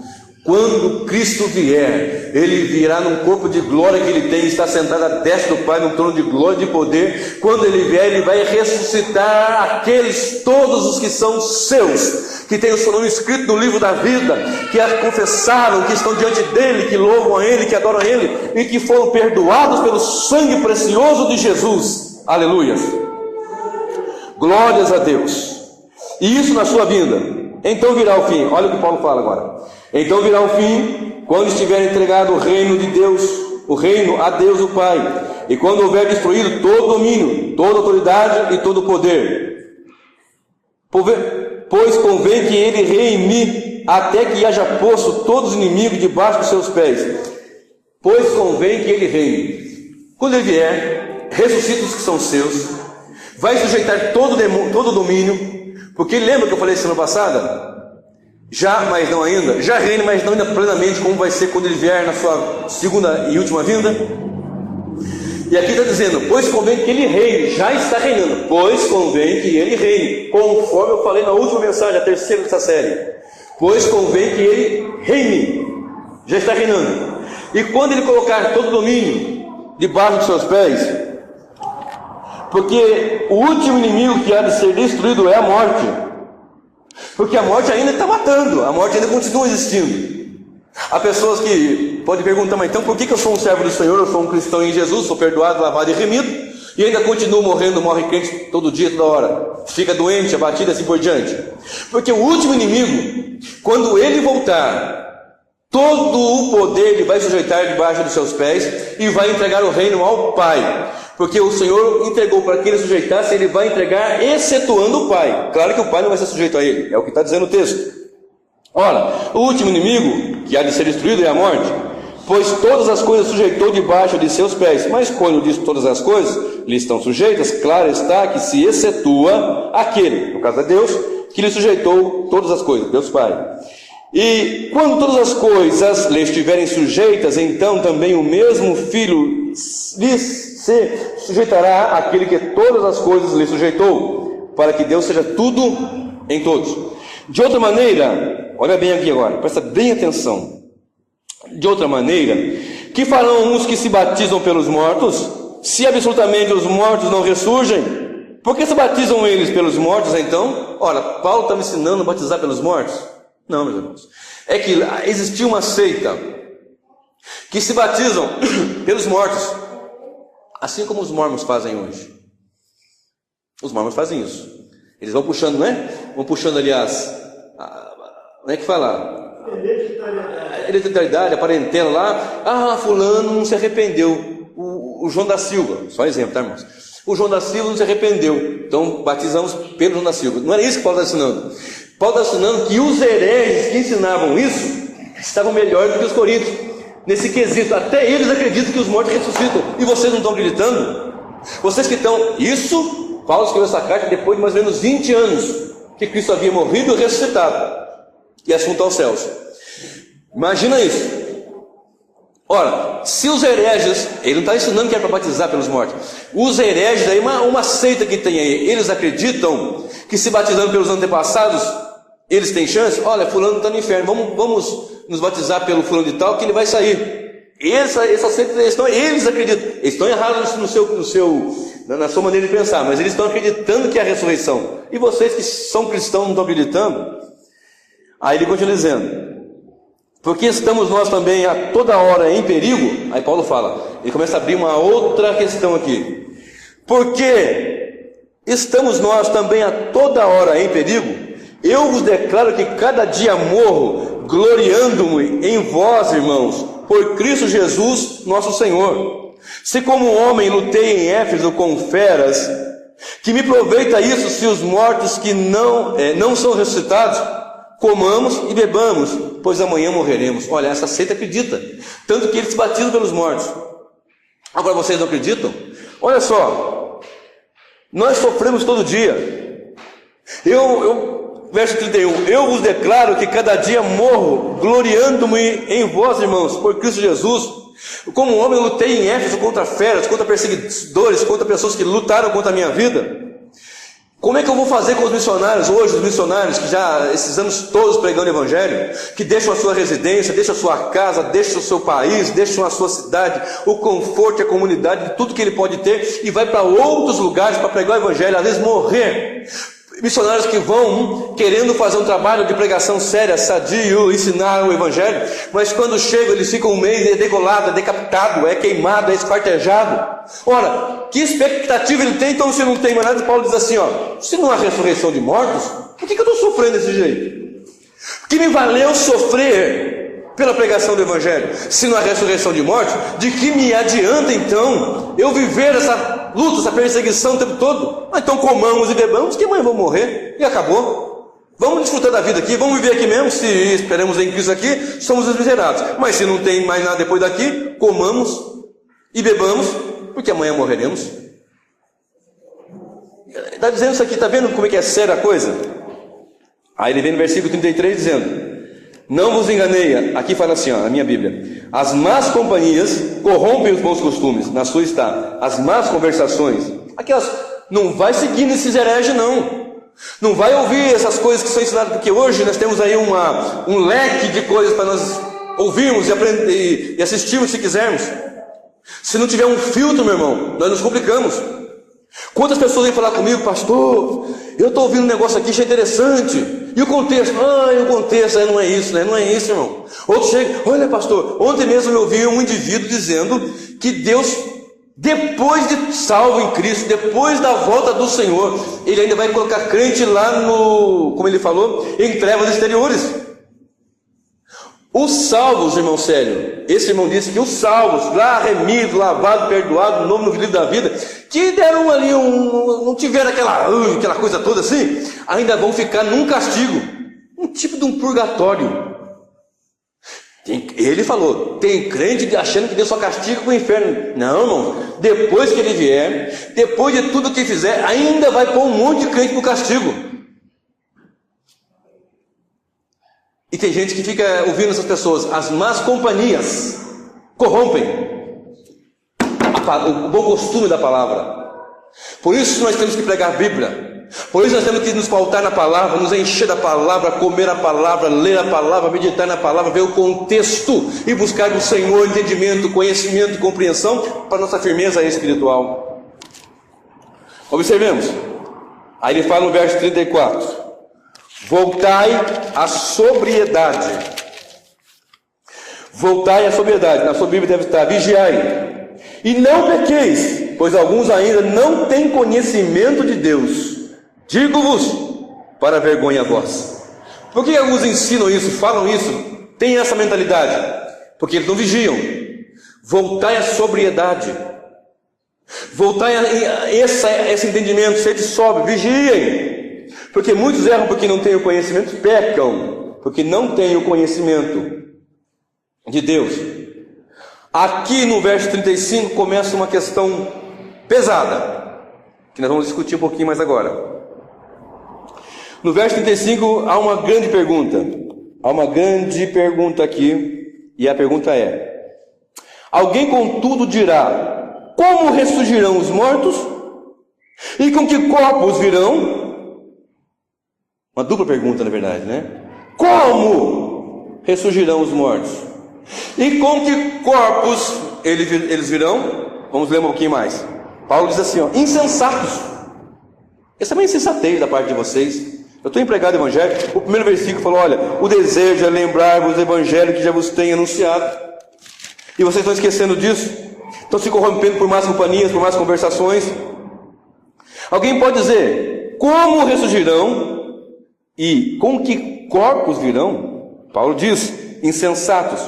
Quando Cristo vier, Ele virá num corpo de glória que Ele tem, está sentado à destra do Pai, num trono de glória e de poder. Quando Ele vier, Ele vai ressuscitar aqueles, todos os que são seus, que têm o seu nome escrito no livro da vida, que a confessaram, que estão diante dEle, que louvam a Ele, que adoram a Ele, e que foram perdoados pelo sangue precioso de Jesus. Aleluia! Glórias a Deus! E isso na sua vinda. Então virá o fim. Olha o que Paulo fala agora. Então virá o fim, quando estiver entregado o reino de Deus, o reino a Deus o Pai, e quando houver destruído todo domínio, toda autoridade e todo poder. Pois convém que ele reine até que haja posto todos os inimigos debaixo dos seus pés. Pois convém que ele reine. Quando ele vier, ressuscita os que são seus, vai sujeitar todo domínio, porque lembra que eu falei semana passada? Já, mas não ainda. Já reina, mas não ainda plenamente, como vai ser quando ele vier na sua segunda e última vinda. E aqui está dizendo, pois convém que ele reine. Já está reinando, pois convém que ele reine, conforme eu falei na última mensagem, a terceira dessa série. pois convém que ele reine. Já está reinando. E quando ele colocar todo o domínio debaixo dos seus pés, porque o último inimigo que há de ser destruído é a morte, porque a morte ainda está matando, a morte ainda continua existindo. Há pessoas que podem perguntar, mas então por que eu sou um servo do Senhor, eu sou um cristão em Jesus, sou perdoado, lavado e remido, e ainda continuo morrendo, morre crente todo dia, toda hora, fica doente, abatido assim por diante? Porque o último inimigo, quando ele voltar, todo o poder ele vai sujeitar debaixo dos seus pés e vai entregar o reino ao Pai, porque o Senhor entregou para que ele sujeitasse, ele vai entregar excetuando o Pai. Claro que o Pai não vai ser sujeito a ele, é o que está dizendo o texto. Ora, o último inimigo que há de ser destruído é a morte, pois todas as coisas sujeitou debaixo de seus pés. Mas quando diz todas as coisas lhe estão sujeitas, claro está que se excetua aquele, no caso é Deus, que lhe sujeitou todas as coisas, Deus Pai. E quando todas as coisas lhe estiverem sujeitas, então também o mesmo Filho lhe se sujeitará àquele que todas as coisas lhe sujeitou, para que Deus seja tudo em todos. De outra maneira, olha bem aqui agora, presta bem atenção. De outra maneira, que farão uns que se batizam pelos mortos, se absolutamente os mortos não ressurgem? Por que se batizam eles pelos mortos então? Ora, Paulo está me ensinando a batizar pelos mortos? Não, meus irmãos. É que existia uma seita que se batizam pelos mortos, assim como os mormons fazem hoje. Os mormons fazem isso. Eles vão puxando, né? Vão puxando, aliás, como é que fala? Hereditariedade, a parentela lá. Ah, fulano não se arrependeu. O João da Silva, só exemplo, tá, irmãos? O João da Silva não se arrependeu, então batizamos pelo João da Silva. Não era isso que Paulo está ensinando. Paulo está ensinando que os hereges que ensinavam isso estavam melhores do que os coríntios nesse quesito. Até eles acreditam que os mortos ressuscitam, e vocês não estão acreditando? Vocês que estão... Isso, Paulo escreveu essa carta depois de mais ou menos 20 anos que Cristo havia morrido e ressuscitado e assunto aos céus. Imagina isso. Ora, se os hereges, ele não está ensinando que é para batizar pelos mortos. Os hereges, aí uma seita que tem aí, eles acreditam que se batizando pelos antepassados, eles têm chance. Olha, fulano está no inferno, vamos nos batizar pelo fulano de tal, que ele vai sair. Essa seita, eles acreditam. Eles estão errados na sua maneira de pensar, mas eles estão acreditando que é a ressurreição. E vocês que são cristãos não estão acreditando? Aí ele continua dizendo: porque estamos nós também a toda hora em perigo. Aí Paulo fala, ele começa a abrir uma outra questão aqui. Porque estamos nós também a toda hora em perigo? Eu vos declaro que cada dia morro, gloriando-me em vós, irmãos, por Cristo Jesus, nosso Senhor. Se como homem lutei em Éfeso com feras, que me aproveita isso se os mortos que não são ressuscitados, comamos e bebamos, pois amanhã morreremos. Olha, essa seita acredita, tanto que eles se batizam pelos mortos. Agora vocês não acreditam? Olha só, nós sofremos todo dia. Verso 31, eu vos declaro que cada dia morro, gloriando-me em vós, irmãos, por Cristo Jesus. Como homem eu lutei em Éfeso contra feras, contra perseguidores, contra pessoas que lutaram contra a minha vida. Como é que eu vou fazer com os missionários hoje, os missionários que já esses anos todos pregando o evangelho, que deixam a sua residência, deixam a sua casa, deixam o seu país, deixam a sua cidade, o conforto e a comunidade, tudo que ele pode ter, e vai para outros lugares para pregar o evangelho, às vezes morrer. Missionários que vão querendo fazer um trabalho de pregação séria, sadio, ensinar o evangelho, mas quando chegam eles ficam um mês degolado, é decapitado, é queimado, é esquartejado. Ora, que expectativa ele tem? Então se não tem mais nada, Paulo diz assim, se não há ressurreição de mortos, por que eu estou sofrendo desse jeito? Que me valeu sofrer pela pregação do evangelho, se não há ressurreição de mortos? De que me adianta então eu viver essa luta, essa perseguição o tempo todo? Então comamos e bebamos, que amanhã vamos morrer, e acabou. Vamos desfrutar da vida aqui, vamos viver aqui mesmo. Se esperamos em Cristo aqui, somos os miseráveis. Mas se não tem mais nada depois daqui, comamos e bebamos, porque amanhã morreremos. Está dizendo isso aqui, está vendo como é que é séria a coisa? Aí ele vem no versículo 33 dizendo: não vos enganei, aqui fala assim, na minha Bíblia: as más companhias corrompem os bons costumes. Na sua está, as más conversações. Aquelas, não vai seguindo esses hereges não. Não vai ouvir essas coisas que são ensinadas, porque hoje nós temos aí um leque de coisas para nós ouvirmos e aprender e assistirmos se quisermos. Se não tiver um filtro, meu irmão, nós nos complicamos. Quantas pessoas vêm falar comigo, pastor, eu estou ouvindo um negócio aqui, achei interessante. E o contexto? O contexto não é isso, né? Não é isso, irmão. Outro chega, olha pastor, ontem mesmo eu ouvi um indivíduo dizendo que Deus, depois de salvo em Cristo, depois da volta do Senhor, Ele ainda vai colocar crente lá no, como ele falou, em trevas exteriores. Os salvos, irmão Célio, esse irmão disse que os salvos, lá remidos, lavados, perdoados, nome no livro da vida, que deram ali não tiveram aquela coisa toda assim, ainda vão ficar num castigo, um tipo de um purgatório. Ele falou, tem crente achando que Deus só castiga com o inferno. Não, irmão, depois que ele vier, depois de tudo que fizer, ainda vai pôr um monte de crente no castigo. E tem gente que fica ouvindo essas pessoas. As más companhias corrompem o bom costume da palavra. Por isso nós temos que pregar a Bíblia. Por isso nós temos que nos pautar na palavra, nos encher da palavra, comer a palavra, ler a palavra, meditar na palavra, ver o contexto e buscar do Senhor entendimento, conhecimento e compreensão para nossa firmeza espiritual. Observemos. Aí ele fala no verso 34. Voltai à sobriedade. Voltai à sobriedade. Na sua Bíblia deve estar: vigiai, e não pequeis, pois alguns ainda não têm conhecimento de Deus. Digo-vos, para vergonha vós. Por que alguns ensinam isso, falam isso, têm essa mentalidade? Porque eles não vigiam. Voltai à sobriedade. Voltai a esse entendimento, sede sóbrio, vigiem. Porque muitos erram porque não têm o conhecimento, pecam porque não têm o conhecimento de Deus. Aqui no verso 35 começa uma questão pesada, que nós vamos discutir um pouquinho mais agora. No verso 35 há uma grande pergunta. Há uma grande pergunta aqui, e a pergunta é: alguém contudo dirá, como ressurgirão os mortos? E com que corpos virão? Uma dupla pergunta, na verdade, né? Como ressurgirão os mortos? E com que corpos eles virão? Vamos ler um pouquinho mais. Paulo diz assim, insensatos. Essa é uma insensatez da parte de vocês. Eu estou empregado no evangelho. O primeiro versículo falou, olha, o desejo é lembrar-vos do evangelho que já vos tenho anunciado. E vocês estão esquecendo disso. Estão se corrompendo por más companhias, por más conversações. Alguém pode dizer, como ressurgirão? E com que corpos virão? Paulo diz, insensatos.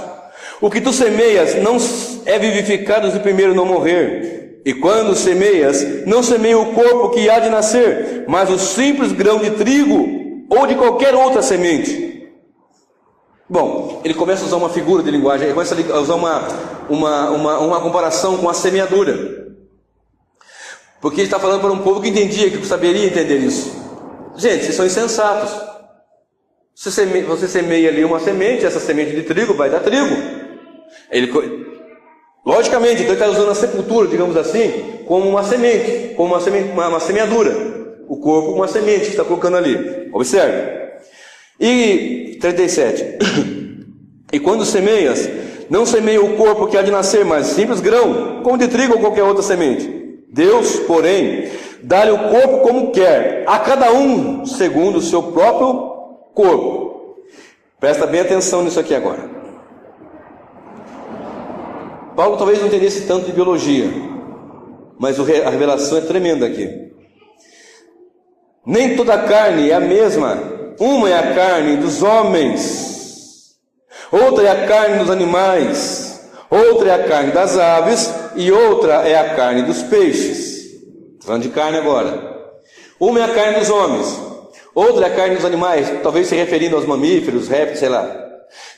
O que tu semeias não é vivificado se primeiro não morrer. E quando semeias, não semeia o corpo que há de nascer, mas o simples grão de trigo ou de qualquer outra semente. Bom, ele começa a usar uma figura de linguagem, ele começa a usar uma comparação com a semeadura. Porque ele está falando para um povo que entendia, que saberia entender isso. Gente, vocês são insensatos. Você semeia ali uma semente, essa semente de trigo vai dar trigo. Logicamente, então ele está usando a sepultura, digamos assim, como uma semente, como uma semeadura. O corpo como uma semente que está colocando ali. Observe. E 37. E quando semeias, não semeia o corpo que há de nascer, mas simples grão, como de trigo ou qualquer outra semente. Deus, porém, dá-lhe o corpo como quer, a cada um segundo o seu próprio corpo. Presta bem atenção nisso aqui agora. Paulo talvez não entendesse tanto de biologia, mas a revelação é tremenda aqui. Nem toda a carne é a mesma. Uma é a carne dos homens, outra é a carne dos animais, outra é a carne das aves e outra é a carne dos peixes. Estou falando de carne agora. Uma é a carne dos homens, outra é a carne dos animais, talvez se referindo aos mamíferos, répteis, sei lá.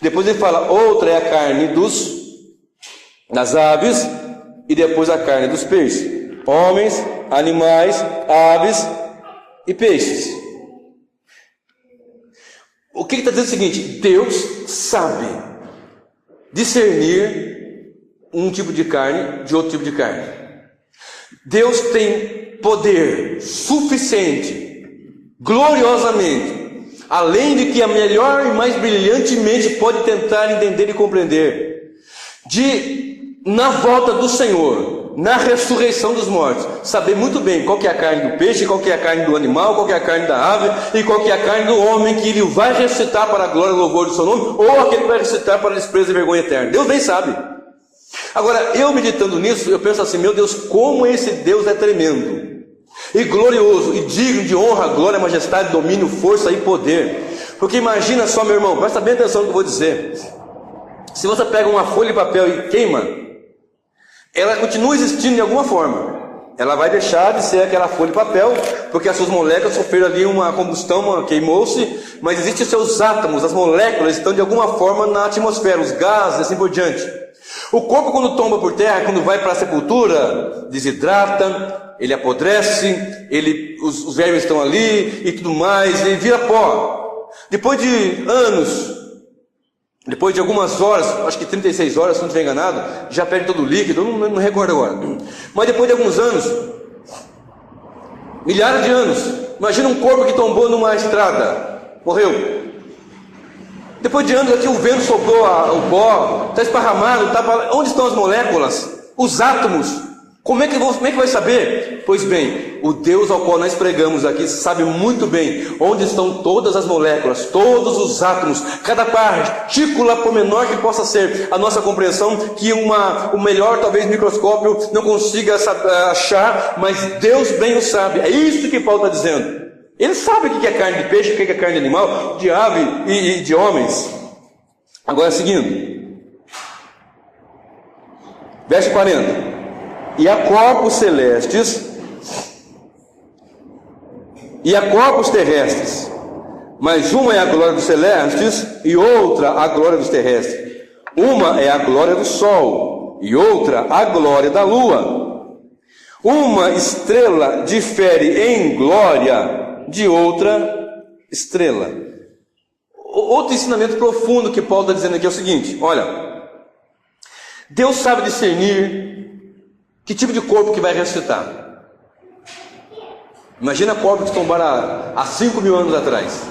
Depois ele fala, outra é a carne das aves e depois a carne dos peixes. Homens, animais, aves e peixes. O que ele está dizendo é o seguinte: Deus sabe discernir um tipo de carne de outro tipo de carne. Deus tem poder suficiente gloriosamente, além de que a melhor e mais brilhante mente pode tentar entender e compreender, na volta do Senhor, na ressurreição dos mortos, saber muito bem qual que é a carne do peixe, qual que é a carne do animal, qual que é a carne da ave, e qual que é a carne do homem que ele vai ressuscitar para a glória e louvor do seu nome, ou aquele que vai ressuscitar para a desprezo e vergonha eterna. Deus bem sabe. Agora, eu meditando nisso, eu penso assim, meu Deus, como esse Deus é tremendo, e glorioso, e digno de honra, glória, majestade, domínio, força e poder. Porque imagina só, meu irmão, presta bem atenção no que eu vou dizer. Se você pega uma folha de papel e queima, ela continua existindo de alguma forma. Ela vai deixar de ser aquela folha de papel, porque as suas moléculas sofreram ali uma combustão, queimou-se, mas existem os seus átomos, as moléculas estão de alguma forma na atmosfera, os gases, assim por diante. O corpo, quando tomba por terra, quando vai para a sepultura, desidrata, ele apodrece, os vermes estão ali e tudo mais, ele vira pó. Depois de anos, depois de algumas horas, acho que 36 horas, se não estiver enganado, já perde todo o líquido, não recordo agora. Mas depois de alguns anos, milhares de anos, imagina um corpo que tombou numa estrada, morreu. Depois de anos aqui o vento soprou o pó, está esparramado, onde estão as moléculas, os átomos? Como é que vai saber? Pois bem, o Deus ao qual nós pregamos aqui sabe muito bem onde estão todas as moléculas, todos os átomos, cada partícula, por menor que possa ser a nossa compreensão, que o melhor talvez microscópio não consiga achar, mas Deus bem o sabe. É isso que Paulo está dizendo. Ele sabe o que é carne de peixe, o que é carne de animal, de ave e de homens. Agora seguindo, verso 40. E há corpos celestes e há corpos terrestres, mas uma é a glória dos celestes e outra a glória dos terrestres. Uma é a glória do sol e outra a glória da lua. Uma estrela difere em glória de outra estrela. Outro ensinamento profundo que Paulo está dizendo aqui é o seguinte: olha, Deus sabe discernir que tipo de corpo que vai ressuscitar. Imagina corpos que tombaram há 5.000 anos atrás.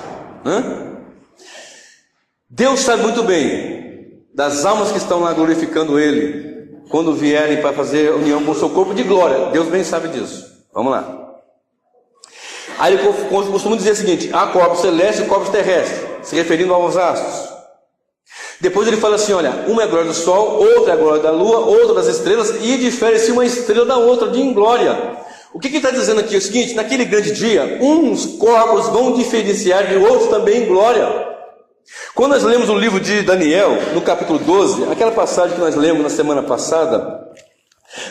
Deus sabe muito bem das almas que estão lá glorificando Ele, quando vierem para fazer união com o seu corpo de glória. Deus bem sabe disso. Vamos lá. Aí ele costuma dizer o seguinte: há corpos celestes e corpos terrestres, se referindo aos astros. Depois ele fala assim, olha, uma é a glória do sol, outra é a glória da lua, outra das estrelas, e difere-se uma estrela da outra de em glória. O que ele está dizendo aqui é o seguinte: naquele grande dia, uns corpos vão diferenciar de outros também em glória. Quando nós lemos o livro de Daniel, no capítulo 12, aquela passagem que nós lemos na semana passada,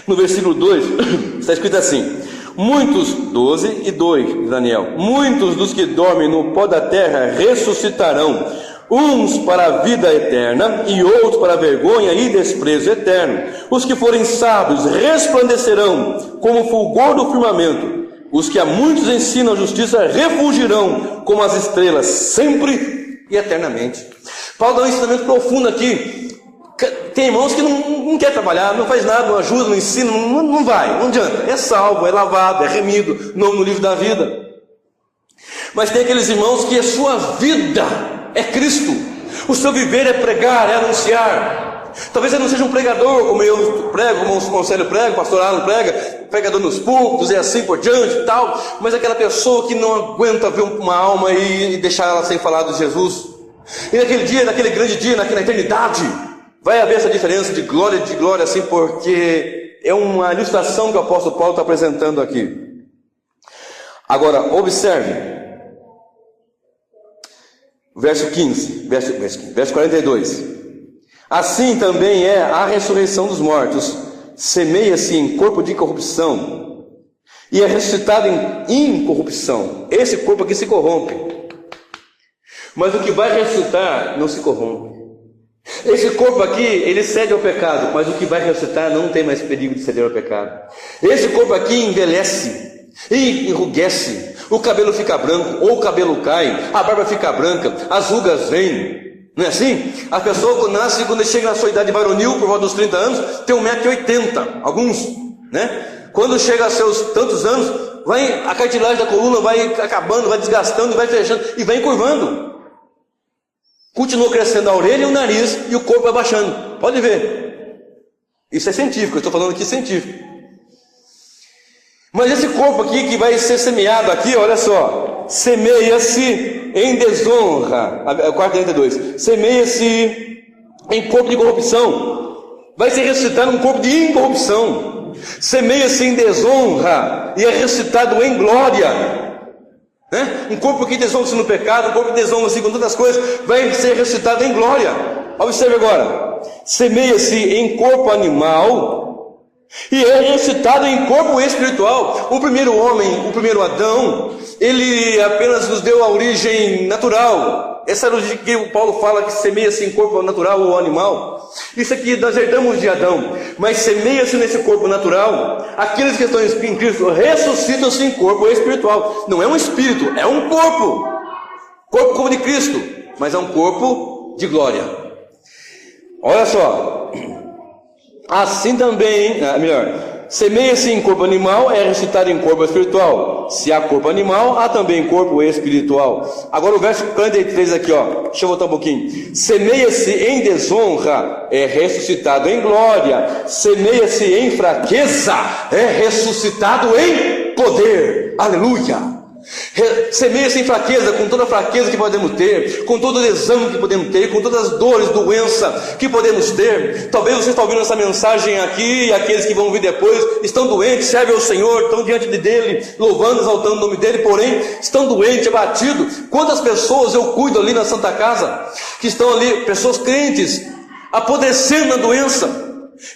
no versículo 2, está escrito assim: muitos, 12 e 2 de Daniel, muitos dos que dormem no pó da terra ressuscitarão, uns para a vida eterna e outros para a vergonha e desprezo eterno. Os que forem sábios resplandecerão como o fulgor do firmamento. Os que a muitos ensinam a justiça refulgirão como as estrelas, sempre e eternamente. Paulo dá um ensinamento profundo aqui. Tem irmãos que não quer trabalhar, não faz nada, não ajuda, não ensina, não vai, não adianta. É salvo, é lavado, é remido no livro da vida. Mas tem aqueles irmãos que a sua vida é Cristo, o seu viver é pregar, é anunciar. Talvez ele não seja um pregador como eu prego, como o Conselho prega, o pastor Alan prega, pregador nos púlpitos e assim por diante e tal, mas aquela pessoa que não aguenta ver uma alma e deixar ela sem falar de Jesus. E naquele dia, naquele grande dia, na eternidade, vai haver essa diferença de glória assim, porque é uma ilustração que o apóstolo Paulo está apresentando aqui. Agora, observe verso 15, verso 42. Assim também é a ressurreição dos mortos. Semeia-se em corpo de incorrupção e é ressuscitado em incorrupção. Esse corpo aqui se corrompe, mas o que vai ressuscitar não se corrompe. Esse corpo aqui, ele cede ao pecado, mas o que vai ressuscitar não tem mais perigo de ceder ao pecado. Esse corpo aqui envelhece e enrugece, o cabelo fica branco, ou o cabelo cai, a barba fica branca, as rugas vêm, não é assim? A pessoa nasce, quando chega na sua idade varonil, por volta dos 30 anos, tem 1,80 m, alguns, né? Quando chega a seus tantos anos, a cartilagem da coluna vai acabando, vai desgastando, vai fechando e vai encurvando. Continua crescendo a orelha e o nariz e o corpo vai baixando. Pode ver. Isso é científico, eu estou falando aqui científico. Mas esse corpo aqui que vai ser semeado aqui, olha só, semeia-se em desonra, 4:32, semeia-se em corpo de corrupção, vai ser ressuscitado um corpo de incorrupção, semeia-se em desonra e é ressuscitado em glória, né? Um corpo que desonra-se no pecado, um corpo que desonra-se com todas as coisas, vai ser ressuscitado em glória. Observe agora, semeia-se em corpo animal e é ressuscitado em corpo espiritual. O primeiro homem, o primeiro Adão, ele apenas nos deu a origem natural. Essa é a origem que o Paulo fala, que semeia-se em corpo natural ou animal. Isso aqui nós herdamos de Adão, mas semeia-se nesse corpo natural. Aqueles que estão em Cristo ressuscitam-se em corpo espiritual. Não é um espírito, é um corpo. Corpo como de Cristo, mas é um corpo de glória. Olha só. Assim também, semeia-se em corpo animal, é ressuscitado em corpo espiritual. Se há corpo animal, há também corpo espiritual. Agora o verso 43 aqui, ó. Deixa eu voltar um pouquinho. Semeia-se em desonra, é ressuscitado em glória. Semeia-se em fraqueza, é ressuscitado em poder. Aleluia! Semeia-se em fraqueza, com toda a fraqueza que podemos ter, com todo o desânimo que podemos ter, com todas as dores, doença que podemos ter. Talvez você está ouvindo essa mensagem aqui, e aqueles que vão vir depois estão doentes, servem ao Senhor, estão diante dele, louvando, exaltando o nome dele, porém estão doentes, abatidos. Quantas pessoas eu cuido ali na Santa Casa, que estão ali, pessoas crentes, apodrecendo na doença,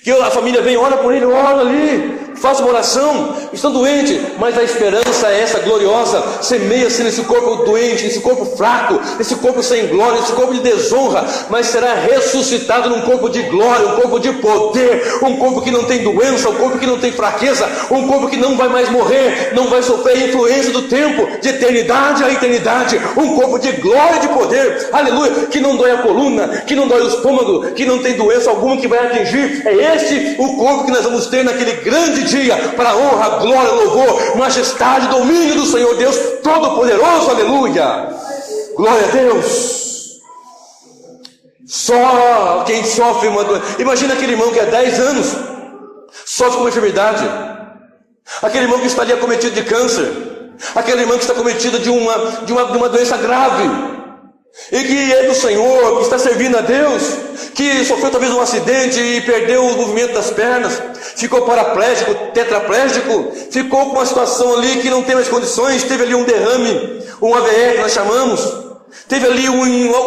que a família vem, ora por ele, ora ali, faça uma oração, estão doentes, mas a esperança é essa gloriosa. Semeia-se nesse corpo doente, nesse corpo fraco, nesse corpo sem glória, nesse corpo de desonra, mas será ressuscitado num corpo de glória, um corpo de poder, um corpo que não tem doença, um corpo que não tem fraqueza, um corpo que não vai mais morrer, não vai sofrer a influência do tempo, de eternidade a eternidade, um corpo de glória e de poder, aleluia, que não dói a coluna, que não dói o estômago, que não tem doença alguma que vai atingir. É este o corpo que nós vamos ter naquele grande dia, para a honra, glória, louvor, majestade, domínio do Senhor Deus Todo-Poderoso, aleluia, glória a Deus. Só quem sofre uma doença, imagina aquele irmão que há 10 anos sofre com uma enfermidade, aquele irmão que está ali acometido de câncer, aquele irmão que está acometido de uma doença grave, e que é do Senhor, que está servindo a Deus, que sofreu talvez um acidente e perdeu o movimento das pernas, ficou paraplégico, tetraplégico, ficou com uma situação ali que não tem mais condições, teve ali um derrame, um AVE que nós chamamos, teve ali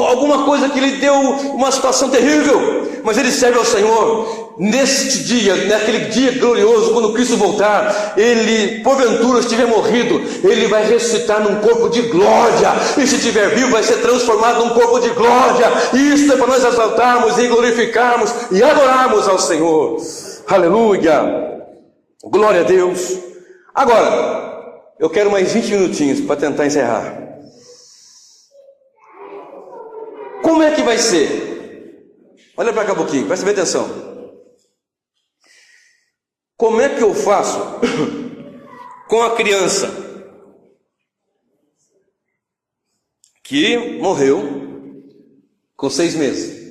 alguma coisa que lhe deu uma situação terrível, mas ele serve ao Senhor. Neste dia, naquele dia glorioso, quando Cristo voltar, ele porventura estiver morrido, ele vai ressuscitar num corpo de glória, e se estiver vivo vai ser transformado num corpo de glória. Isso é para nós exaltarmos e glorificarmos e adorarmos ao Senhor, aleluia, glória a Deus. Agora eu quero mais 20 minutinhos para tentar encerrar. Como é que vai ser? Olha para cá um pouquinho, presta bem atenção. Como é que eu faço com a criança que morreu com 6 meses?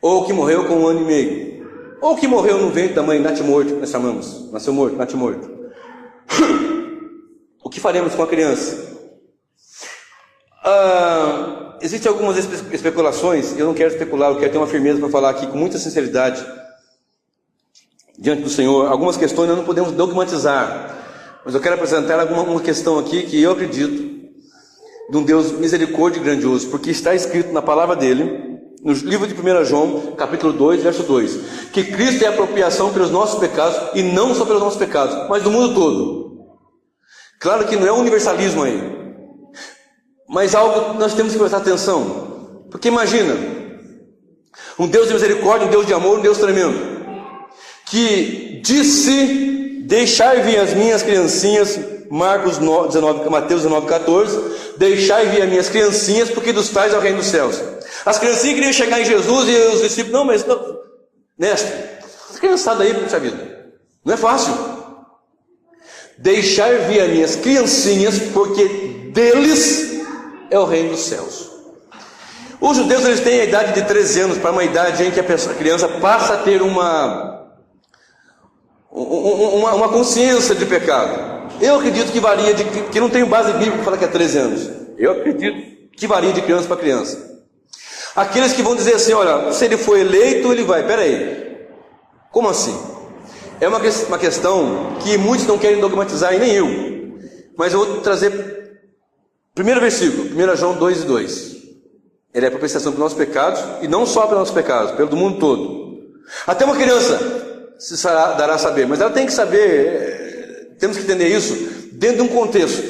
Ou que morreu com 1 ano e meio? Ou que morreu no ventre da mãe, natimorto, nós chamamos, nasceu morto, natimorto. O que faremos com a criança? Existem algumas especulações, eu não quero especular, eu quero ter uma firmeza para falar aqui com muita sinceridade diante do Senhor. Algumas questões nós não podemos dogmatizar, mas eu quero apresentar uma questão aqui que eu acredito de um Deus misericórdia e grandioso, porque está escrito na palavra dele, no livro de 1 João, capítulo 2, verso 2, que Cristo é a apropriação pelos nossos pecados, e não só pelos nossos pecados, mas do mundo todo. Claro que não é um universalismo aí, mas algo que nós temos que prestar atenção, porque imagina, um Deus de misericórdia, um Deus de amor, um Deus tremendo, que disse: deixai vir as minhas criancinhas, Mateus 19:14, deixai vir as minhas criancinhas, porque dos tais é o reino dos céus. As criancinhas queriam chegar em Jesus, e os discípulos, não, mas não, mestre, essa criançada aí, puxa vida, não é fácil. deixar vir as minhas criancinhas, porque deles é o reino dos céus. Os judeus, eles têm a idade de 13 anos, para uma idade em que a criança passa a ter uma consciência de pecado. Eu acredito que varia, que não tenho base bíblica para falar que é 13 anos. Eu acredito que varia de criança para criança. Aqueles que vão dizer assim, olha, se ele for eleito, ele vai. Peraí, como assim? É uma questão que muitos não querem dogmatizar, e nem eu. Mas eu vou trazer primeiro versículo, 1 João 2:2. Ele é propiciação pelos nossos pecados, e não só pelos nossos pecados, pelo do mundo todo. Até uma criança se dará a saber, mas ela tem que saber, temos que entender isso dentro de um contexto.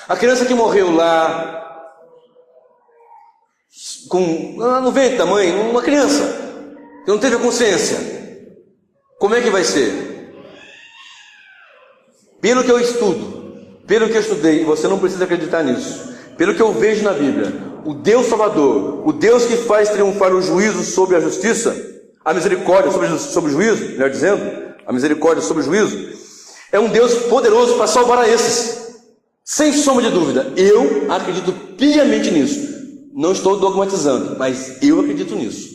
A criança que morreu lá no ventre da mãe, uma criança que não teve a consciência, como é que vai ser? Pelo que eu estudo, pelo que eu estudei, você não precisa acreditar nisso, pelo que eu vejo na Bíblia, o Deus Salvador, o Deus que faz triunfar o juízo sobre a justiça, a misericórdia sobre o juízo, melhor dizendo, a misericórdia sobre o juízo, é um Deus poderoso para salvar a esses, sem sombra de dúvida. Eu acredito piamente nisso. Não estou dogmatizando, mas eu acredito nisso.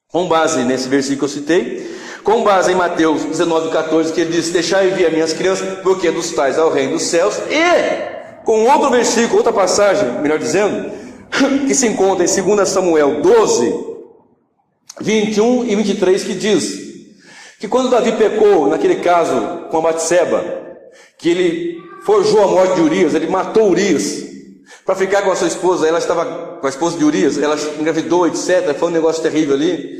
Com base nesse versículo que eu citei, com base em Mateus 19:14, que ele diz, deixai vir as minhas crianças, porque dos tais é o reino dos céus, e com outro versículo, outra passagem, melhor dizendo, que se encontra em 2 Samuel 12:21 e 23, que diz que quando Davi pecou, naquele caso com a Batseba, que ele forjou a morte de Urias, ele matou Urias para ficar com a sua esposa. Ela estava com a esposa de Urias, ela engravidou, etc. Foi um negócio terrível ali.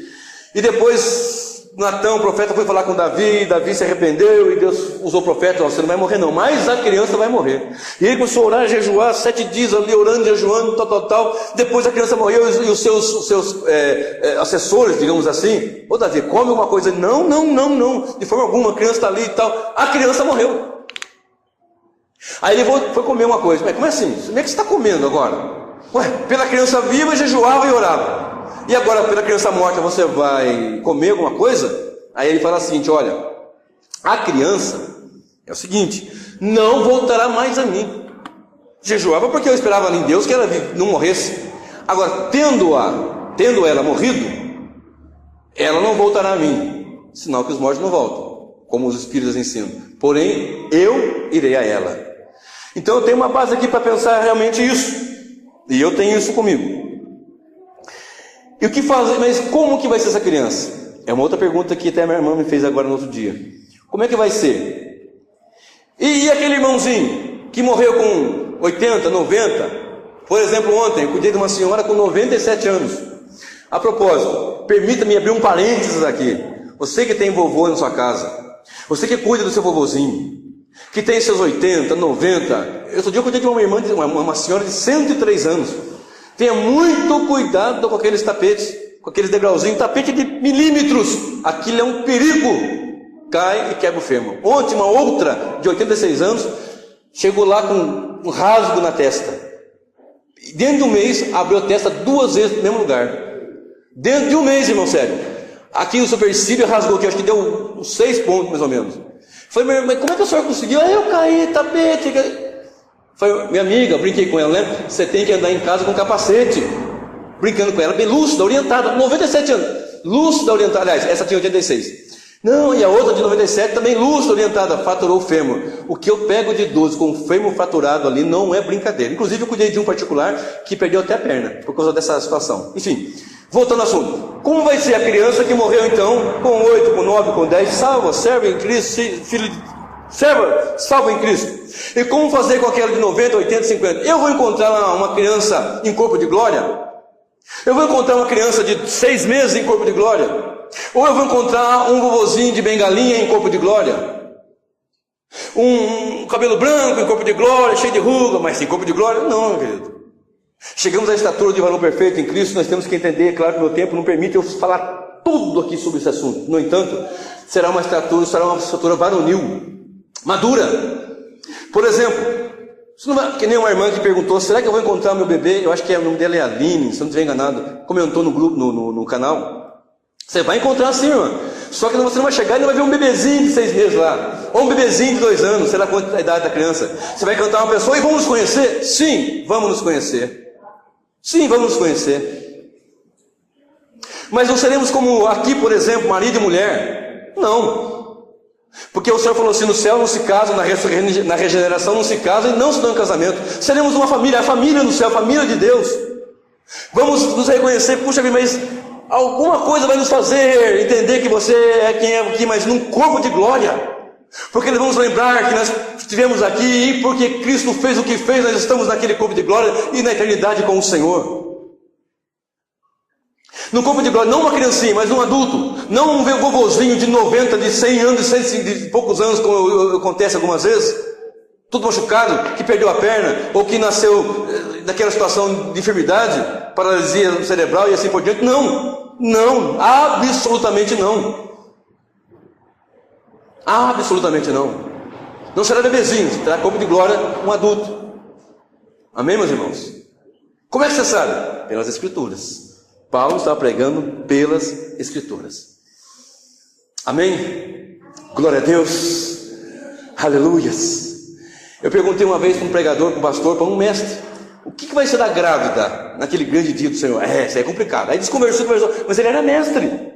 E depois Natão, o profeta, foi falar com Davi, Davi se arrependeu, e Deus usou o profeta, você não vai morrer não, mas a criança vai morrer. E ele começou a orar, jejuar, 7 dias ali, orando, jejuando, tal. Depois a criança morreu, e os seus assessores, digamos assim, ô Davi, come uma coisa. Não, de forma alguma, a criança está ali e tal. A criança morreu. Aí ele foi comer uma coisa. Mas como é assim? Como é que você está comendo agora? Ué, pela criança viva, jejuava e orava. E agora, pela criança morta, você vai comer alguma coisa? Aí ele fala o seguinte, olha, a criança é o seguinte, não voltará mais a mim. Jejuava porque eu esperava em Deus que ela não morresse. Agora, tendo ela morrido, ela não voltará a mim. Sinal que os mortos não voltam, como os espíritos ensinam. Porém, eu irei a ela. Então eu tenho uma base aqui para pensar realmente isso. E eu tenho isso comigo. E o que fazer? Mas como que vai ser essa criança? É uma outra pergunta que até minha irmã me fez agora no outro dia. Como é que vai ser? E aquele irmãozinho que morreu com 80, 90? Por exemplo, ontem eu cuidei de uma senhora com 97 anos. A propósito, permita-me abrir um parênteses aqui. Você que tem vovô na sua casa, você que cuida do seu vovozinho, que tem seus 80, 90. Outro dia eu cuidei de uma senhora de 103 anos. Tenha muito cuidado com aqueles tapetes, com aqueles degrauzinhos, tapete de milímetros. Aquilo é um perigo. Cai e quebra o fêmur. Ontem uma outra de 86 anos chegou lá com um rasgo na testa. E dentro de um mês abriu a testa 2 vezes no mesmo lugar. Dentro de um mês, irmão, sério. Aqui o supercílio rasgou aqui, acho que deu uns 6 pontos mais ou menos. Falei, mas como é que a senhora conseguiu? Eu caí, tapete. Falei, minha amiga, brinquei com ela, né? Você tem que andar em casa com capacete. Brincando com ela, bem lúcida, orientada, 97 anos. Lúcida, orientada, aliás, essa tinha 86. Não, e a outra de 97 também lúcida, orientada, fraturou o fêmur. O que eu pego de 12 com o fêmur fraturado ali não é brincadeira. Inclusive eu cuidei de um particular que perdeu até a perna por causa dessa situação. Enfim, voltando ao assunto. Como vai ser a criança que morreu então, com 8, com 9, com 10, salva, serva em Cristo, filho de... salva em Cristo. E como fazer com aquela de 90, 80, 50? Eu vou encontrar uma criança em corpo de glória? Eu vou encontrar uma criança de 6 meses em corpo de glória? Ou eu vou encontrar um vovozinho de bengalinha em corpo de glória? Um cabelo branco em corpo de glória, cheio de ruga, mas em corpo de glória? Não, meu querido. Chegamos à estatura de varão perfeito em Cristo, nós temos que entender, claro que o meu tempo não permite eu falar tudo aqui sobre esse assunto. No entanto, será uma estatura varonil, madura. Por exemplo, que nem uma irmã que perguntou, será que eu vou encontrar meu bebê? Eu acho que o nome dela é Aline, se eu não estiver enganado, comentou no grupo, no canal. Você vai encontrar sim, irmã. Só que você não vai chegar e não vai ver um bebezinho de 6 meses lá. Ou um bebezinho de 2 anos, sei lá quanto é a idade da criança. Você vai cantar uma pessoa e vamos nos conhecer? Sim, vamos nos conhecer. Sim, vamos nos conhecer. Mas não seremos como aqui, por exemplo, marido e mulher? Não. Porque o Senhor falou assim, no céu não se casam, na regeneração não se casam e não se dão em casamento. Seremos uma família, a família no céu, a família de Deus. Vamos nos reconhecer, puxa vida, mas alguma coisa vai nos fazer entender que você é quem é aqui, mas num corpo de glória. Porque nós vamos lembrar que nós estivemos aqui e porque Cristo fez o que fez, nós estamos naquele corpo de glória e na eternidade com o Senhor. No corpo de glória, não uma criancinha, mas um adulto. Não um vovozinho de 90, de 100 anos, de 100 de poucos anos, como acontece algumas vezes. Tudo machucado, que perdeu a perna, ou que nasceu naquela situação de enfermidade, paralisia cerebral e assim por diante. Não, não, absolutamente não. Absolutamente não. Não será bebezinho, será corpo de glória, um adulto. Amém, meus irmãos? Como é que você sabe? Pelas Escrituras. Paulo está pregando pelas Escrituras. Amém? Glória a Deus. Aleluias. Eu perguntei uma vez para um pregador, para um pastor, para um mestre: o que vai ser da grávida naquele grande dia do Senhor? Isso aí é complicado. Aí conversou, mas ele era mestre.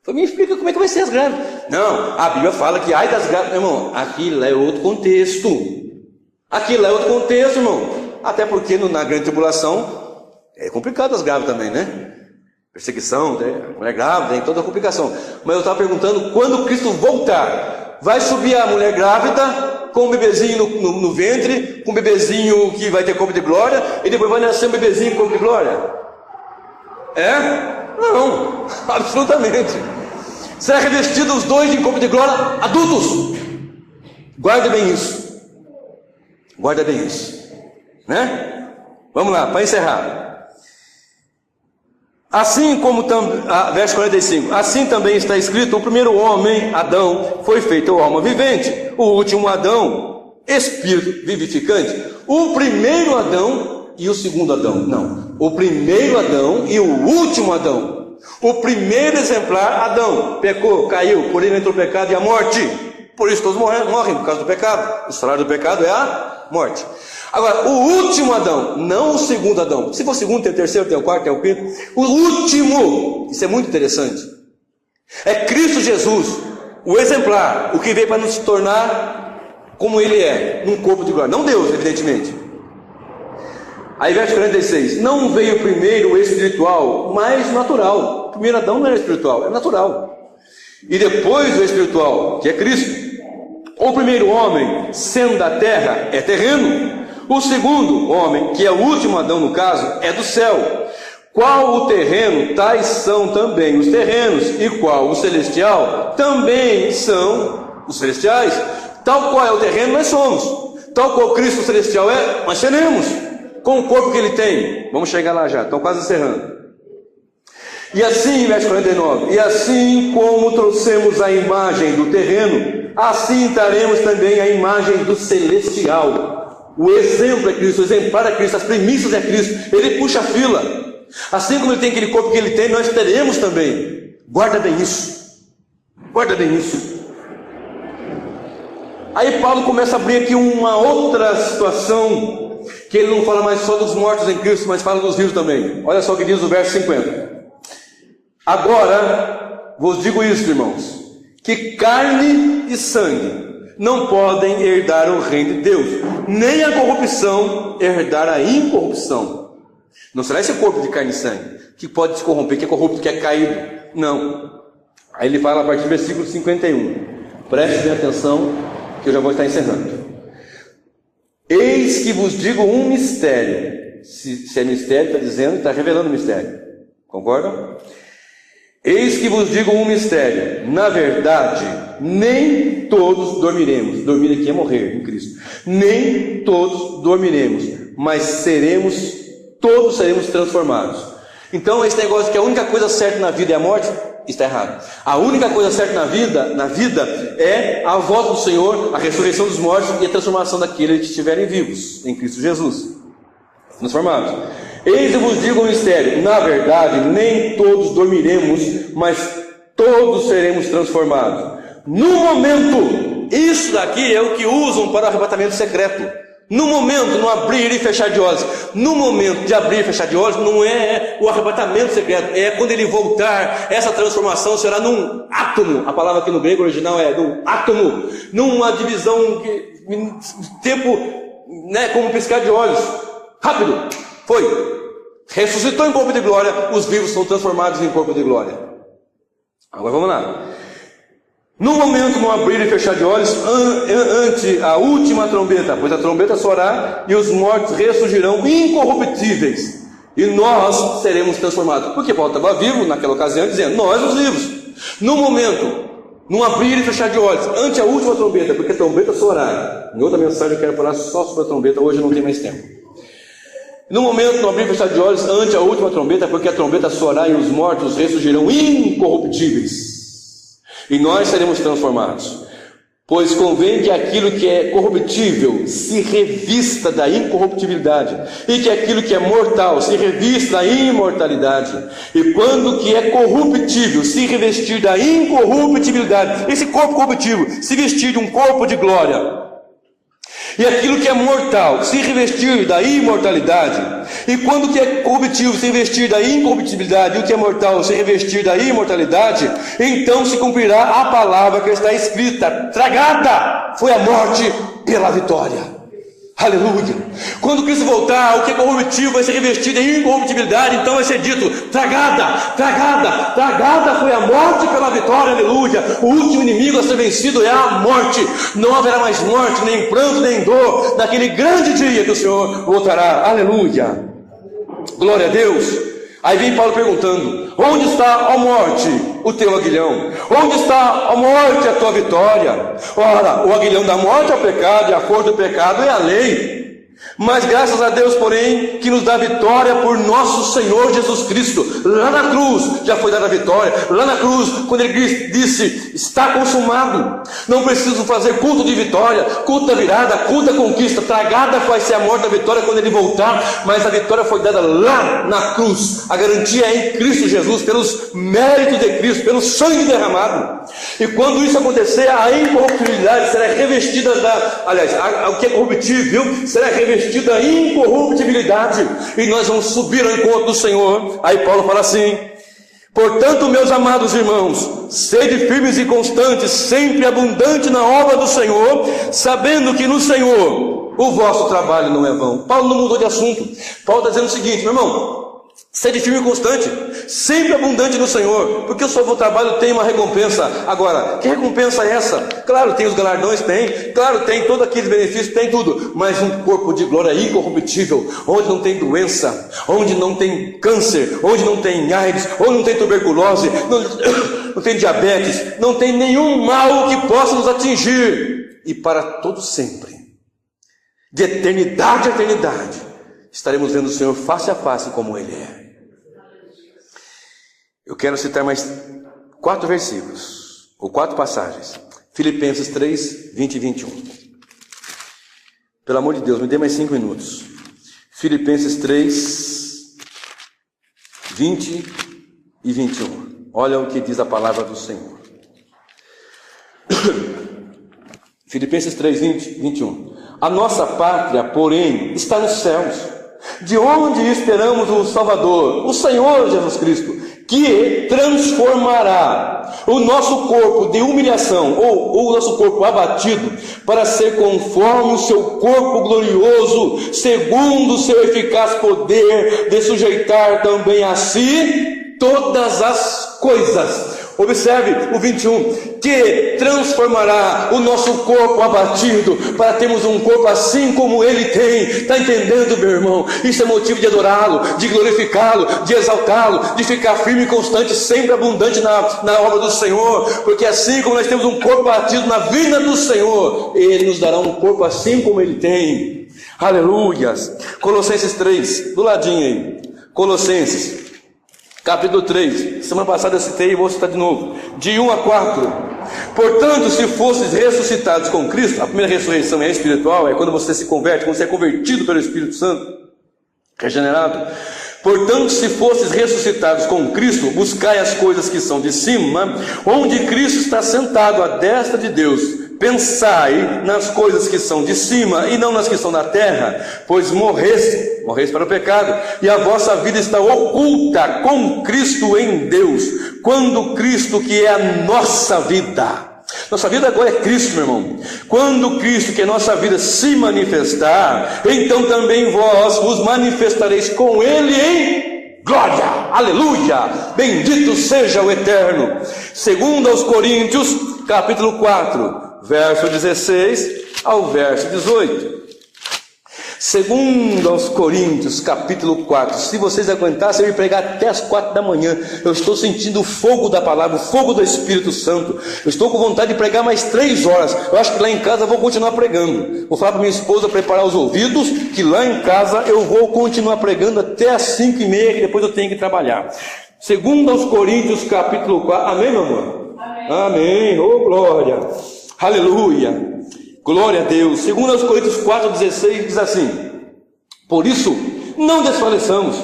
Falei, me explica como é que vai ser as grávidas. Não, a Bíblia fala que ai das grávidas. Irmão, aquilo é outro contexto. Aquilo é outro contexto, irmão. Até porque na grande tribulação é complicado as grávidas também, né? Perseguição, mulher grávida, tem toda a complicação. Mas eu estava perguntando, quando Cristo voltar, vai subir a mulher grávida com um bebezinho no ventre, com um bebezinho que vai ter corpo de glória, e depois vai nascer um bebezinho com corpo de glória? Não, absolutamente. Será revestido os dois em corpo de glória adultos? Guarda bem isso. Guarda bem isso, né? Vamos lá, para encerrar. Assim como verso 45, assim também está escrito: o primeiro homem, Adão, foi feito alma vivente, o último Adão, espírito vivificante. O primeiro Adão e o segundo Adão, não, o primeiro Adão e o último Adão. O primeiro exemplar, Adão, pecou, caiu, por ele entrou o pecado e a morte. Por isso todos morrem por causa do pecado. O salário do pecado é a morte. Agora, o último Adão, não o segundo Adão. Se for o segundo, tem o terceiro, tem o quarto, tem o quinto. O último, isso é muito interessante, é Cristo Jesus, o exemplar, o que veio para nos tornar como Ele é, num corpo de glória. Não Deus, evidentemente. Aí verso 46, não veio primeiro o espiritual, mas natural. O primeiro Adão não era espiritual, era natural. E depois o espiritual, que é Cristo. O primeiro homem, sendo da terra, é terreno. O segundo homem, que é o último Adão no caso, é do céu. Qual o terreno, tais são também os terrenos, e qual o celestial, também são os celestiais. Tal qual é o terreno, nós somos. Tal qual Cristo celestial é, nós seremos, com o corpo que Ele tem. Vamos chegar lá já, estão quase encerrando. E assim, verso 49, e assim como trouxemos a imagem do terreno, assim traremos também a imagem do celestial. O exemplo é Cristo, o exemplar é Cristo, as premissas é Cristo. Ele puxa a fila. Assim como Ele tem aquele corpo que Ele tem, nós teremos também. Guarda bem isso. Guarda bem isso. Aí Paulo começa a abrir aqui uma outra situação, que ele não fala mais só dos mortos em Cristo, mas fala dos vivos também. Olha só o que diz o verso 50. Agora vos digo isso, irmãos, que carne e sangue não podem herdar o reino de Deus, nem a corrupção herdar a incorrupção. Não será esse corpo de carne e sangue que pode se corromper, que é corrupto, que é caído. Não. Aí ele fala a partir do versículo 51. Preste bem atenção, que eu já vou estar encerrando. Eis que vos digo um mistério. Se é mistério, está dizendo, está revelando o mistério. Concordam? Eis que vos digo um mistério. Na verdade, nem todos dormiremos. Dormir aqui é morrer em Cristo. Nem todos dormiremos, mas todos seremos transformados. Então esse negócio que a única coisa certa na vida é a morte, está errado. A única coisa certa na vida é a volta do Senhor, a ressurreição dos mortos e a transformação daqueles que estiverem vivos em Cristo Jesus, transformados. Eis eu vos digo um mistério. Na verdade, nem todos dormiremos, mas todos seremos transformados. No momento isso daqui é o que usam para o arrebatamento secreto. No momento, no abrir e fechar de olhos. No momento de abrir e fechar de olhos, não é o arrebatamento secreto. É quando ele voltar, essa transformação será num átomo. A palavra aqui no grego original é num átomo. Numa divisão de tempo, né, como um piscar de olhos. Rápido. Foi. Ressuscitou em corpo de glória. Os vivos são transformados em corpo de glória. Agora vamos lá. No momento, no abrir e fechar de olhos, ante a última trombeta, pois a trombeta soará e os mortos ressurgirão incorruptíveis, e nós seremos transformados. Porque Paulo estava vivo naquela ocasião, dizendo, nós os vivos. No momento, no abrir e fechar de olhos, ante a última trombeta, porque a trombeta soará. Em outra mensagem eu quero falar só sobre a trombeta, hoje não tem mais tempo. No momento, no abrir e fechar de olhos, ante a última trombeta, porque a trombeta soará e os mortos ressurgirão incorruptíveis, e nós seremos transformados. Pois convém que aquilo que é corruptível se revista da incorruptibilidade, e que aquilo que é mortal se revista da imortalidade. E quando o que é corruptível se revestir da incorruptibilidade, esse corpo corruptível se vestir de um corpo de glória, e aquilo que é mortal se revestir da imortalidade, e quando o que é corruptível se revestir da incorruptibilidade, e o que é mortal se revestir da imortalidade, então se cumprirá a palavra que está escrita: tragada foi a morte pela vitória. Aleluia! Quando Cristo voltar, o que é corruptível vai ser revestido em incorruptibilidade, então vai ser dito: tragada, tragada, tragada foi a morte pela vitória. Aleluia! O último inimigo a ser vencido é a morte. Não haverá mais morte, nem pranto, nem dor, naquele grande dia que o Senhor voltará. Aleluia! Glória a Deus! Aí vem Paulo perguntando: onde está, ó morte, o teu aguilhão? Onde está, ó morte, a tua vitória? Ora, o aguilhão da morte é o pecado, e a força do pecado é a lei. Mas graças a Deus, porém, que nos dá vitória por nosso Senhor Jesus Cristo. Lá na cruz já foi dada a vitória. Lá na cruz, quando ele disse: está consumado. Não preciso fazer culto de vitória, culto da virada, culto da conquista. Tragada vai ser a morte da vitória quando ele voltar. Mas a vitória foi dada lá na cruz. A garantia é em Cristo Jesus, pelos méritos de Cristo, pelo sangue derramado. E quando isso acontecer, a incorruptibilidade será revestida o que é corruptível será revestida da incorruptibilidade, e nós vamos subir ao encontro do Senhor. Aí Paulo fala assim: portanto, meus amados irmãos, sede firmes e constantes, sempre abundante na obra do Senhor, sabendo que no Senhor o vosso trabalho não é vão. Paulo não mudou de assunto. Paulo está dizendo o seguinte: meu irmão, sede firme e constante, sempre abundante no Senhor, porque o seu trabalho tem uma recompensa. Agora, que recompensa é essa? Claro, tem os galardões, tem. Claro, tem todos aqueles benefícios, tem tudo. Mas um corpo de glória incorruptível, onde não tem doença, onde não tem câncer, onde não tem AIDS, onde não tem tuberculose, não tem diabetes, não tem nenhum mal que possa nos atingir. E para todo sempre, de eternidade a eternidade, estaremos vendo o Senhor face a face como Ele é. Eu quero citar mais 4 versículos, ou 4 passagens. Filipenses 3, 20 e 21. Pelo amor de Deus, me dê mais 5 minutos. Filipenses 3, 20 e 21. Olha o que diz a palavra do Senhor. Filipenses 3, 20 e 21. A nossa pátria, porém, está nos céus, de onde esperamos o Salvador, o Senhor Jesus Cristo, que transformará o nosso corpo de humilhação, ou o nosso corpo abatido, para ser conforme o seu corpo glorioso, segundo o seu eficaz poder de sujeitar também a si todas as coisas. Observe o 21, que transformará o nosso corpo abatido, para termos um corpo assim como Ele tem. Está entendendo, meu irmão? Isso é motivo de adorá-lo, de glorificá-lo, de exaltá-lo, de ficar firme e constante, sempre abundante na obra do Senhor, porque assim como nós temos um corpo abatido na vinda do Senhor, Ele nos dará um corpo assim como Ele tem. Aleluias. Colossenses 3, do ladinho aí. Colossenses capítulo 3, semana passada eu citei e vou citar de novo, de 1 a 4. Portanto, se fosses ressuscitados com Cristo, a primeira ressurreição é espiritual, é quando você se converte, quando você é convertido pelo Espírito Santo, regenerado. Portanto, se fosses ressuscitados com Cristo, buscai as coisas que são de cima, onde Cristo está sentado à destra de Deus. pensai nas coisas que são de cima e não nas que são da terra, pois morreste para o pecado, e a vossa vida está oculta com Cristo em Deus. Quando Cristo, que é a nossa vida agora é Cristo, meu irmão. Quando Cristo, que é nossa vida, se manifestar, então também vós vos manifestareis com Ele em glória. Aleluia! Bendito seja o Eterno. Segundo aos Coríntios, capítulo 4, verso 16 ao verso 18. Segundo aos Coríntios, capítulo 4. Se vocês aguentassem, eu ia pregar até as 4 da manhã. Eu estou sentindo o fogo da palavra, o fogo do Espírito Santo. Eu estou com vontade de pregar mais 3 horas. Eu acho que lá em casa eu vou continuar pregando. Vou falar para minha esposa preparar os ouvidos, que lá em casa eu vou continuar pregando até as 5h30, que depois eu tenho que trabalhar. Segundo aos Coríntios, capítulo 4. Amém, meu amor? Amém. Amém. Oh, glória. Aleluia. Glória a Deus. Segundo aos Coríntios 4,16 diz assim: por isso não desfaleçamos,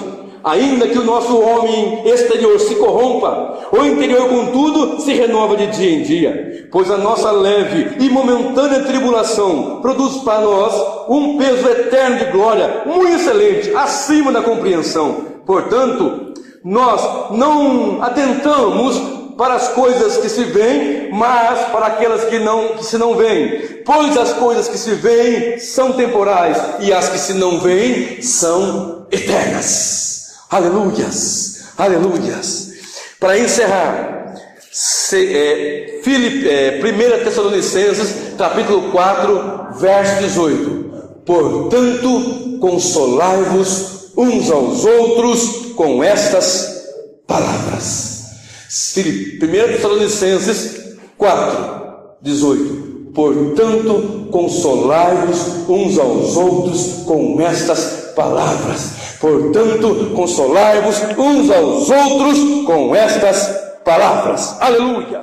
ainda que o nosso homem exterior se corrompa, o interior contudo se renova de dia em dia, pois a nossa leve e momentânea tribulação produz para nós um peso eterno de glória, muito excelente, acima da compreensão. Portanto, nós não atentamos para as coisas que se veem, mas para aquelas que se não veem, pois as coisas que se veem são temporais, e as que se não veem são eternas. Aleluias, aleluias. Para encerrar, 1 Tessalonicenses capítulo 4, verso 18. Portanto, consolai-vos uns aos outros com estas palavras. 1 Tessalonicenses 4, 18. Portanto, consolai-vos uns aos outros com estas palavras. Portanto, consolai-vos uns aos outros com estas palavras. Aleluia!